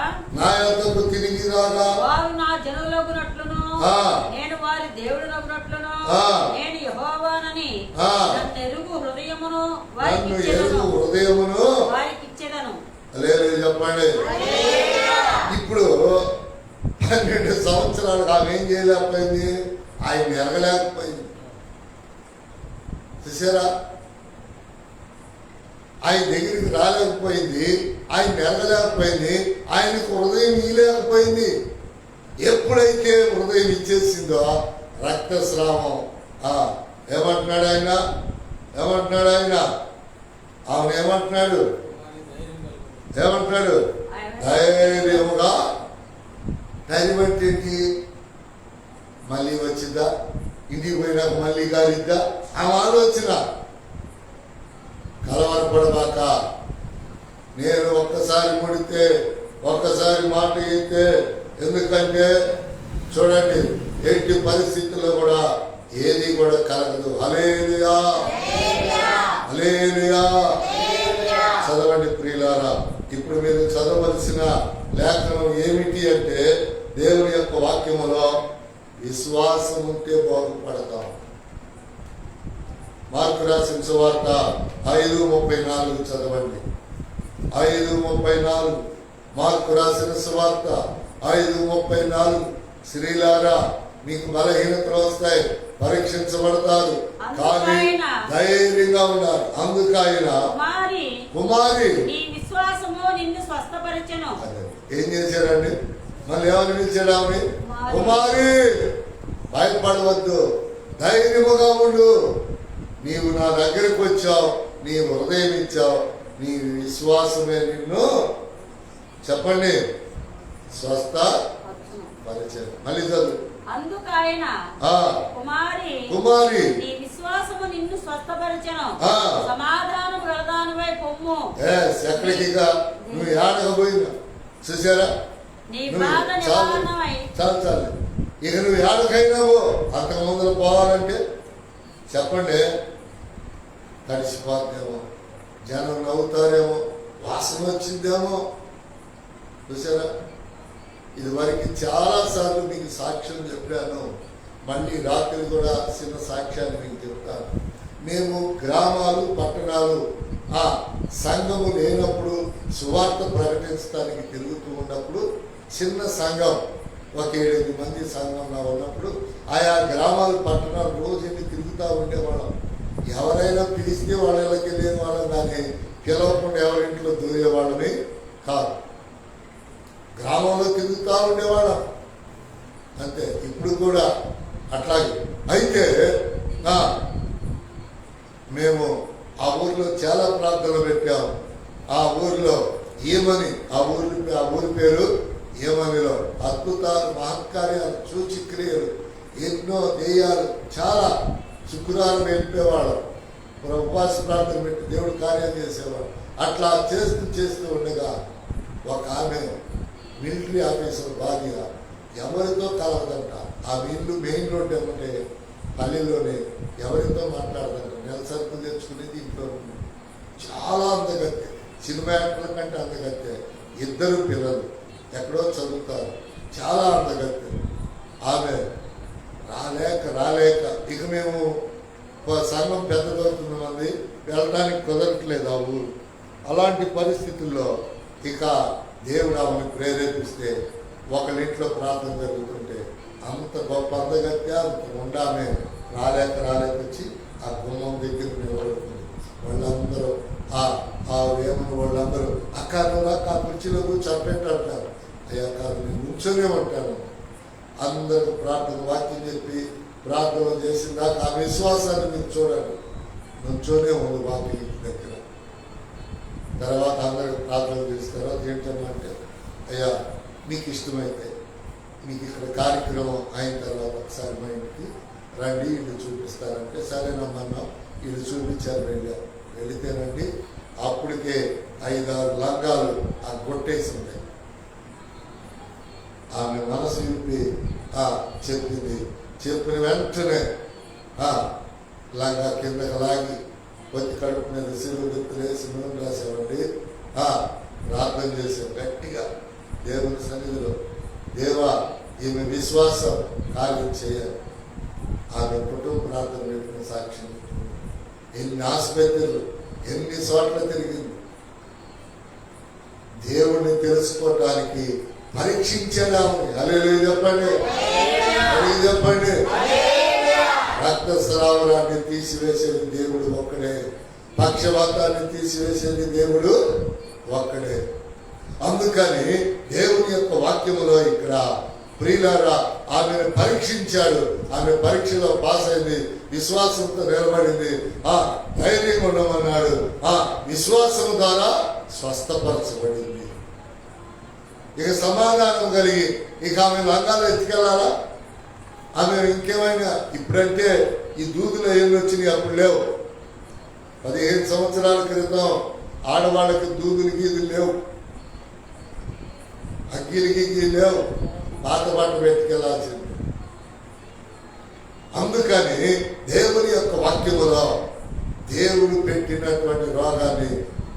వారు నా జనులగునట్లును నేను వారి దేవుడునగునట్లును నేను యెహోవానని నన్నెరుగు హృదయమును వారికి ఇచ్చెదను. చెప్పండి. ఇప్పుడు 12 సంవత్సరాలకు ఆమె ఏం చేయలేకపోయింది? ఆయన ఎరగలేకపోయింది. చూసారా? ఆయన దగ్గరికి రాలేకపోయింది, ఆయన ఎరగలేకపోయింది, ఆయనకు హృదయం ఇవ్వలేకపోయింది. ఎప్పుడైతే హృదయం ఇచ్చేసిందో రక్తస్రావం. ఏమంటున్నాడు ఆయన? అవును, ఏమంటున్నాడు? ధైర్యముగా. ధైర్యం అంటే ఏంటి? మళ్ళీ వచ్చిందా? ఇంటికి పోయినాక మళ్ళీ కాలిద్దా? ఆమె ఆలోచన. కలవరపడబాక. నేను ఒక్కసారి ముడితే, ఒక్కసారి మాట అయితే, ఎందుకంటే చూడండి, ఎట్టి పరిస్థితుల్లో కూడా ఏది కూడా కలగదు. హల్లెలూయా, హల్లెలూయా. చదవండి ప్రియులారా. ఇప్పుడు మీరు చదవలసిన లేఖనం ఏమిటి అంటే, దేవుని యొక్క వాక్యములో విశ్వాసం ఉంటే బాగుపడతాం. మార్కు రాసిన సువార్త 5:34 చదవండి. 5:34. మార్కు రాసిన సువార్త 5:34. స్త్రీలారా, మీకు బలహీనతలు వస్తాయి, పరీక్షించబడతారు, కానీ ధైర్యంగా ఉండాలి. అందుకైనా కుమారి ఏం చేశారండి? మళ్ళీ ఏమని పిలిచాడు ఆమె? కుమారి, భయపడవద్దు, ధైర్యముగా ఉండు. నీవు నా దగ్గరకు వచ్చావు, నీ హృదయం ఇచ్చావు, నీ విశ్వాసమే నిన్ను చెప్పండి స్వస్థ పరిచయం. మళ్ళీ చదువు. అందుకైన కుమారి నీ విశ్వాసము నిన్ను స్వస్థపరిచెను, సమాధానము గలదానివై పొమ్ము. ఎక్కడికి నువ్వు ఏడకపోయినా చూసారా? చాలు. ఇక నువ్వు ఏడకైనావు. అంతకు ముందర పోవాలంటే చెప్పండి, తడిసిపోతేమో, జనం నవ్వుతారేమో, వాసన వచ్చిందేమో. చూసారా? ఇది వరకు చాలాసార్లు మీకు సాక్ష్యం చెప్పాను. మళ్ళీ రాత్రి కూడా చిన్న సాక్ష్యాన్ని మీకు చెప్తాను. మేము గ్రామాలు, పట్టణాలు సంఘము లేనప్పుడు సువార్త ప్రకటించడానికి తిరుగుతూ ఉన్నప్పుడు, చిన్న సంఘం, ఒక 7 మంది సంఘంలో ఉన్నప్పుడు ఆయా గ్రామాలు, పట్టణాలు రోజు తిరుగుతూ ఉండేవాళ్ళం. ఎవరైనా పిలిస్తే వాళ్ళకి లేని వాళ్ళని దాన్ని పిలవకుండా ఎవరింట్లో దూరేవాళ్ళని కాదు, గ్రామంలో తిరుగుతూ ఉండేవాళ్ళం అంతే. ఇప్పుడు కూడా అట్లాగే. అయితే మేము ఆ ఊరిలో చాలా ప్రార్థనలు పెట్టాము. ఆ ఊరిలో ఏమని, ఆ ఊరి పేరు ఏమనిలో అద్భుతాలు, మహత్కార్యాలు, సూచిక్రియలు, ఎన్నో దెయ్యాలు, చాలా. శుక్రవారం వెళ్ళిపోయేవాళ్ళం, ఉపవాస ప్రార్థన పెట్టి దేవుడు కార్యం చేసేవాడు. అట్లా చేస్తూ ఉండగా ఒక ఆమె మిలిటరీ ఆఫీసర్ భార్య ఎవరితో కలవదంట. ఆ ఇల్లు మెయిన్ రోడ్డు ఏమంటే పల్లెల్లోనే, ఎవరితో మాట్లాడదంట. నెల సరుకులు తెచ్చుకునేది ఇంట్లో ఉంది. చాలా అందగత్తే, సినిమా యాక్టర్ల కంటే అందగత్తే. 2 పిల్లలు ఎక్కడో చదువుతారు, చాలా అందగత్తే. ఆమె రాలేక ఇక మేము సంఘం పెద్దదవుతున్న మంది వెళ్ళడానికి కుదరట్లేదు ఆ ఊరు. అలాంటి పరిస్థితుల్లో ఇక దేవుడు ఆమెను ప్రేరేపిస్తే ఒకళ్ళ ఇంట్లో ప్రార్థన జరుగుతుంటే అంత గొప్ప అందగత్య అంత ఉండామే రాలేక వచ్చి ఆ గుమ్మం దగ్గర నిలబడుతుంది. వాళ్ళందరూ ఏమన్నా వాళ్ళందరూ అక్క నువ్వు ఆ కుర్చీలో కూర్చోపెట్టారు. అయ్యా కాదు నేను నుంచొనే ఉంటాను. అందరూ ప్రార్థన వాక్యం చెప్పి ప్రార్థన చేసిన దాకా ఆ విశ్వాసాన్ని మీరు చూడండి. నుంచోనే ఉంది వాక్యం దగ్గర. తర్వాత అందరూ ప్రార్థన చేస్తారు. ఏంటంటే అయ్యా మీకు ఇష్టమైతే మీకు ఇక్కడ కార్యక్రమం అయిన తర్వాత ఒకసారి మా ఇంటికి రండి, ఇల్లు చూపిస్తారంటే సరేనమ్మన్నా ఇల్లు చూపించారు. వెళితేనండి అప్పటికే 5-6 లంగాలు ఆ కొట్టేసి ఉన్నాయి. ఆమె మనసు విప్పి చెప్పింది. చెప్పిన వెంటనే లంగా కిందకి లాగి కొద్ది కడుపు మీద సిలువు గుర్తులేసి నూనె రాసేవండి. ప్రార్థన చేసాం గట్టిగా దేవుని సన్నిధిలో. దేవా ఈమె విశ్వాసం కార్యం చేయాలి. ఆమె కుటుంబ ప్రార్థన పెట్టిన సాక్ష్యం. ఎన్ని ఆసుపత్రులు ఎన్ని చోట్ల తిరిగింది. దేవుణ్ణి తెలుసుకోవటానికి పరీక్షించేలా ఉంది. హల్లెలూయా చెప్పండి, చెప్పండి. రక్తస్రావరాన్ని తీసివేసేది దేవుడు ఒక్కడే. పక్షవాతాన్ని తీసివేసేది దేవుడు ఒక్కడే. అందుకని దేవుని యొక్క వాక్యములో ఇక్కడ ప్రియులారా ఆమెను పరీక్షించాడు. ఆమె పరీక్షలో పాస్ అయింది. విశ్వాసంతో నిలబడింది. ధైర్యంగా ఉండమన్నాడు. విశ్వాసం ద్వారా స్వస్థపరచబడింది. ఇక సమాధానం కలిగి ఇక ఆమె లంగాలు ఎత్తుకెళ్ళాలా? ఆమె ఇంకేమైనా ఇప్పుడంటే ఈ దూదులు ఏమి వచ్చినాయి, అప్పుడు లేవు. 15 సంవత్సరాల క్రితం ఆడవాళ్ళకి దూదులు గీదులు లేవు, అగ్గిలు గిగ్గిలు లేవు. పాత బట్ట పెట్టుకెళ్లాల్సింది. అందుకని దేవుని యొక్క వాక్యములో దేవుడు పెట్టినటువంటి రోగాన్ని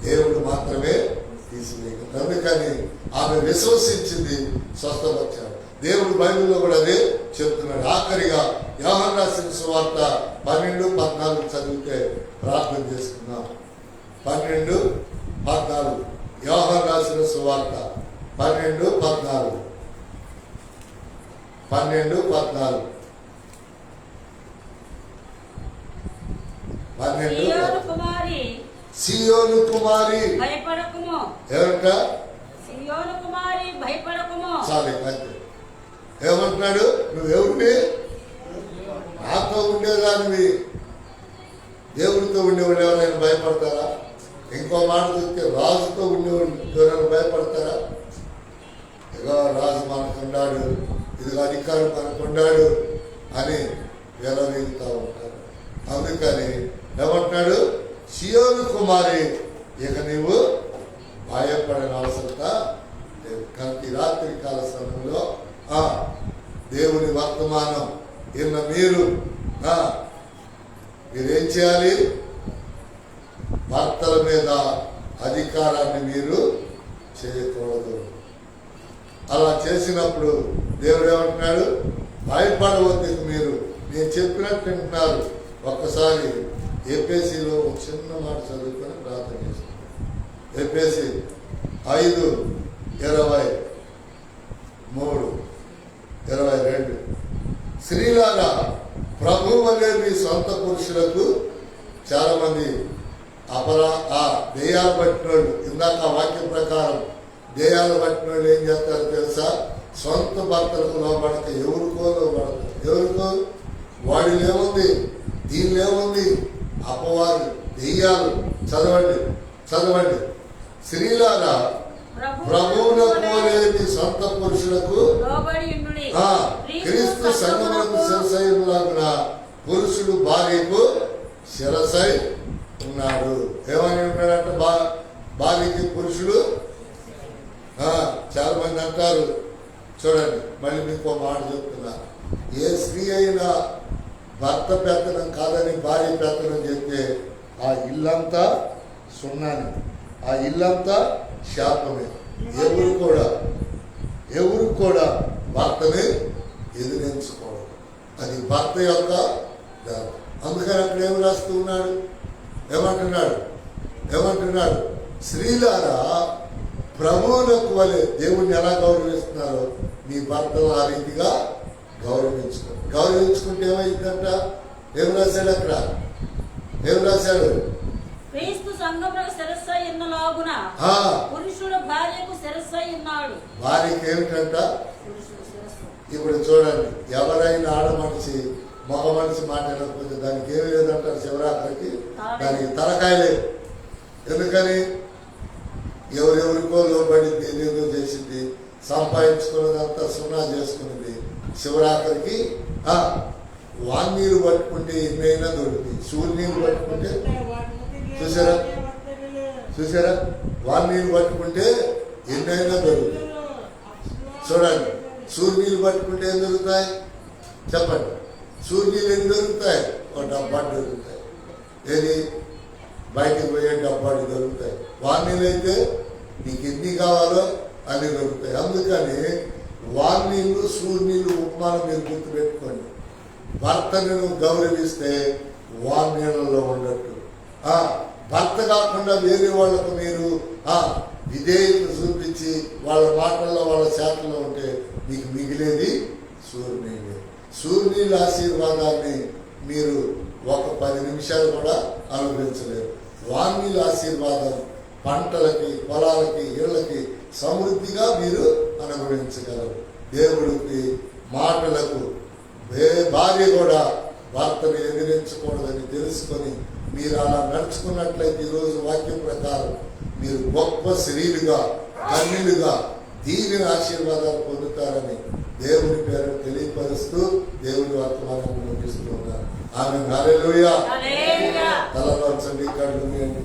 దేవుడు మాత్రమే తీసివేయగలడు. అందుకని ఆమె విశ్వసించింది, స్వస్థపరిచాడు. దేవుడు బైబిల్లో కూడా అదే చెప్తున్నాడు. ఆఖరిగా యోహాను రాసిన సువార్త 12-14 చదివితే ప్రార్థన చేసుకున్నాం. 12-14 యోహాను రాసిన సువార్త 12-14 సీయోను కుమారి భయపడకుము. ఏమంట? సీయోను కుమారి భయపడకుము. చాలు అంతే. ఏమంటున్నాడు? నువ్వెవరిని? నాతో ఉండేదానివి. దేవుడితో ఉండేవాళ్ళు ఎవరైనా భయపడతారా? ఇంకో మాట చెప్తే రాజుతో ఉండేవాళ్ళు ఎవరైనా భయపడతారా? ఇదిగో రాజు మనకున్నాడు, ఇదిగో అధికారం మనకున్నాడు అని విలవీగుతూ ఉంటారు. అందుకని ఏమంటున్నాడు? సీయోను కుమారి ఇక నీవు భయపడిన అవసరత లేదు. కనుక రాత్రి కాల సమయంలో దేవుని వర్తమానం విన్న మీరేం చేయాలి? భర్తల మీద అధికారాన్ని మీరు చేయకూడదు. అలా చేసినప్పుడు దేవుడు ఏమంటున్నాడు? భయపడవద్దు, మీరు నేను చెప్పినట్టు వింటున్నారు. ఒక్కసారి ఎఫెసీలో ఒక చిన్న మాట చదువుకొని ప్రార్థన చేస్తున్నాను. ఎఫెసీ 5:23-22 స్త్రీలారా ప్రభువు వలె మీ సొంత పురుషులకు, చాలా మంది దేయాలు పట్టిన వాళ్ళు, ఇందాక వాక్యం ప్రకారం దేయాలు పట్టిన వాళ్ళు ఏం చేస్తారో తెలుసా? సొంత భర్తలకు లోపడక ఎవరికో లోపడతారు. ఎవరికో? వాడిలో ఏముంది, దీనిలో ఏముంది? అపవాది, దెయ్యాలు. చదవండి. స్త్రీలారా ప్రభువునకు వలె మీ సొంత పురుషులకు క్రీస్తు సంఘమునకు శిరసైలాగున పురుషుడు భార్యకు శిరసై ఉన్నాడు. ఏమని ఉన్నాడంట? భార్యకి పురుషుడు. చాలా మంది అంటారు, చూడండి మళ్ళీ మీకు మాట చెప్తున్నా. ఏ స్త్రీ అయినా భర్త పెత్తనం కాదని భార్య పెత్తనం చెప్తే ఆ ఇల్లంతా సున్నాని, ఆ ఇల్లంతా శాపమే. ఎవరు కూడా భర్తని ఎదిరించుకోవడం, అది భర్త యొక్క ధర్మం. అందుకని అక్కడ ఏమి రాస్తూ ఉన్నాడు? ఏమంటున్నాడు? స్త్రీలారా ప్రభువునకు వలె, దేవుణ్ణి ఎలా గౌరవిస్తున్నారో నీ భర్తను ఆ రీతిగా గౌరవించుకో. గౌరవించుకుంటే ఏమైందంట? ఏం రాశాడు అక్కడ? ఏం రాశాడు? క్రీస్తు సంఘమునకు శిరస్సై ఉన్నలాగున పురుషుడు భార్యకు శిరస్సై ఉన్నాడు. భార్యకి ఏమిటంట? ఇప్పుడు చూడండి, ఎవరైనా ఆడ మనిషి మగ మనిషి మాట్లాడకపోతే దానికి ఏమి లేదంటారు శివరాత్రికి? దానికి తలకాయ లేదు. ఎందుకని? ఎవరెవరికో లోబడింది, ఏదేదో చేసింది, సంపాదించుకున్నదంతా సున్నా చేసుకున్నది. శివరాత్రికి వాన్నీరు పట్టుకుంటే ఎన్నైనా దొరుకుతాయి. సూర్యనీరు పట్టుకుంటే చూసారా? చూసారా? వాన్నీరు పట్టుకుంటే ఎన్నైనా దొరుకుతాయి. చూడండి, సూర్యనీళ్ళు పట్టుకుంటే ఏం దొరుకుతాయి? చెప్పండి. సూర్యనీళ్ళు ఎన్ని దొరుకుతాయి? ఒక డబ్బాడు దొరుకుతాయి. ఏది? బయటికి పోయే డబ్బాడు దొరుకుతాయి. వాన్నీళ్ళు అయితే నీకు ఎన్ని కావాలో అన్ని దొరుకుతాయి. అందుకని వాన్నీళ్ళు సూర్యనీళ్ళు ఉపమానం మీరు గుర్తుపెట్టుకోండి. భర్తను గౌరవిస్తే వాన్నీళ్ళలో ఉండట్టు. భర్త కాకుండా వేరే వాళ్ళకు మీరు విధేయత చూపించి వాళ్ళ మాటల్లో వాళ్ళ చేతల్లో ఉంటే మీకు మిగిలేది సూర్యనీళ్ళు. సూర్యనీళ్ళ ఆశీర్వాదాన్ని మీరు ఒక 10 నిమిషాలు కూడా అనుభవించలేరు. వాన్నీళ్ళ ఆశీర్వాదం పంటలకి, పొలాలకి, ఇళ్ళకి సమృద్ధిగా మీరు అనుభవించగలరు. దేవుడికి మాటలకు భార్య కూడా భర్తను ఎదిరించకూడదని తెలుసుకొని మీరు అలా నడుచుకున్నట్లయితే ఈరోజు వాక్యం ప్రకారం మీరు గొప్ప స్త్రీలుగా, కన్యలుగా దీనిని ఆశీర్వాదాలు పొందుతారని దేవుని పేరు తెలియపరుస్తూ దేవుని వర్తమానం ముగిస్తూ ఉన్నారు. ఆమె హల్లెలూయా. తలవంచండి, కళ్ళు మూయండి.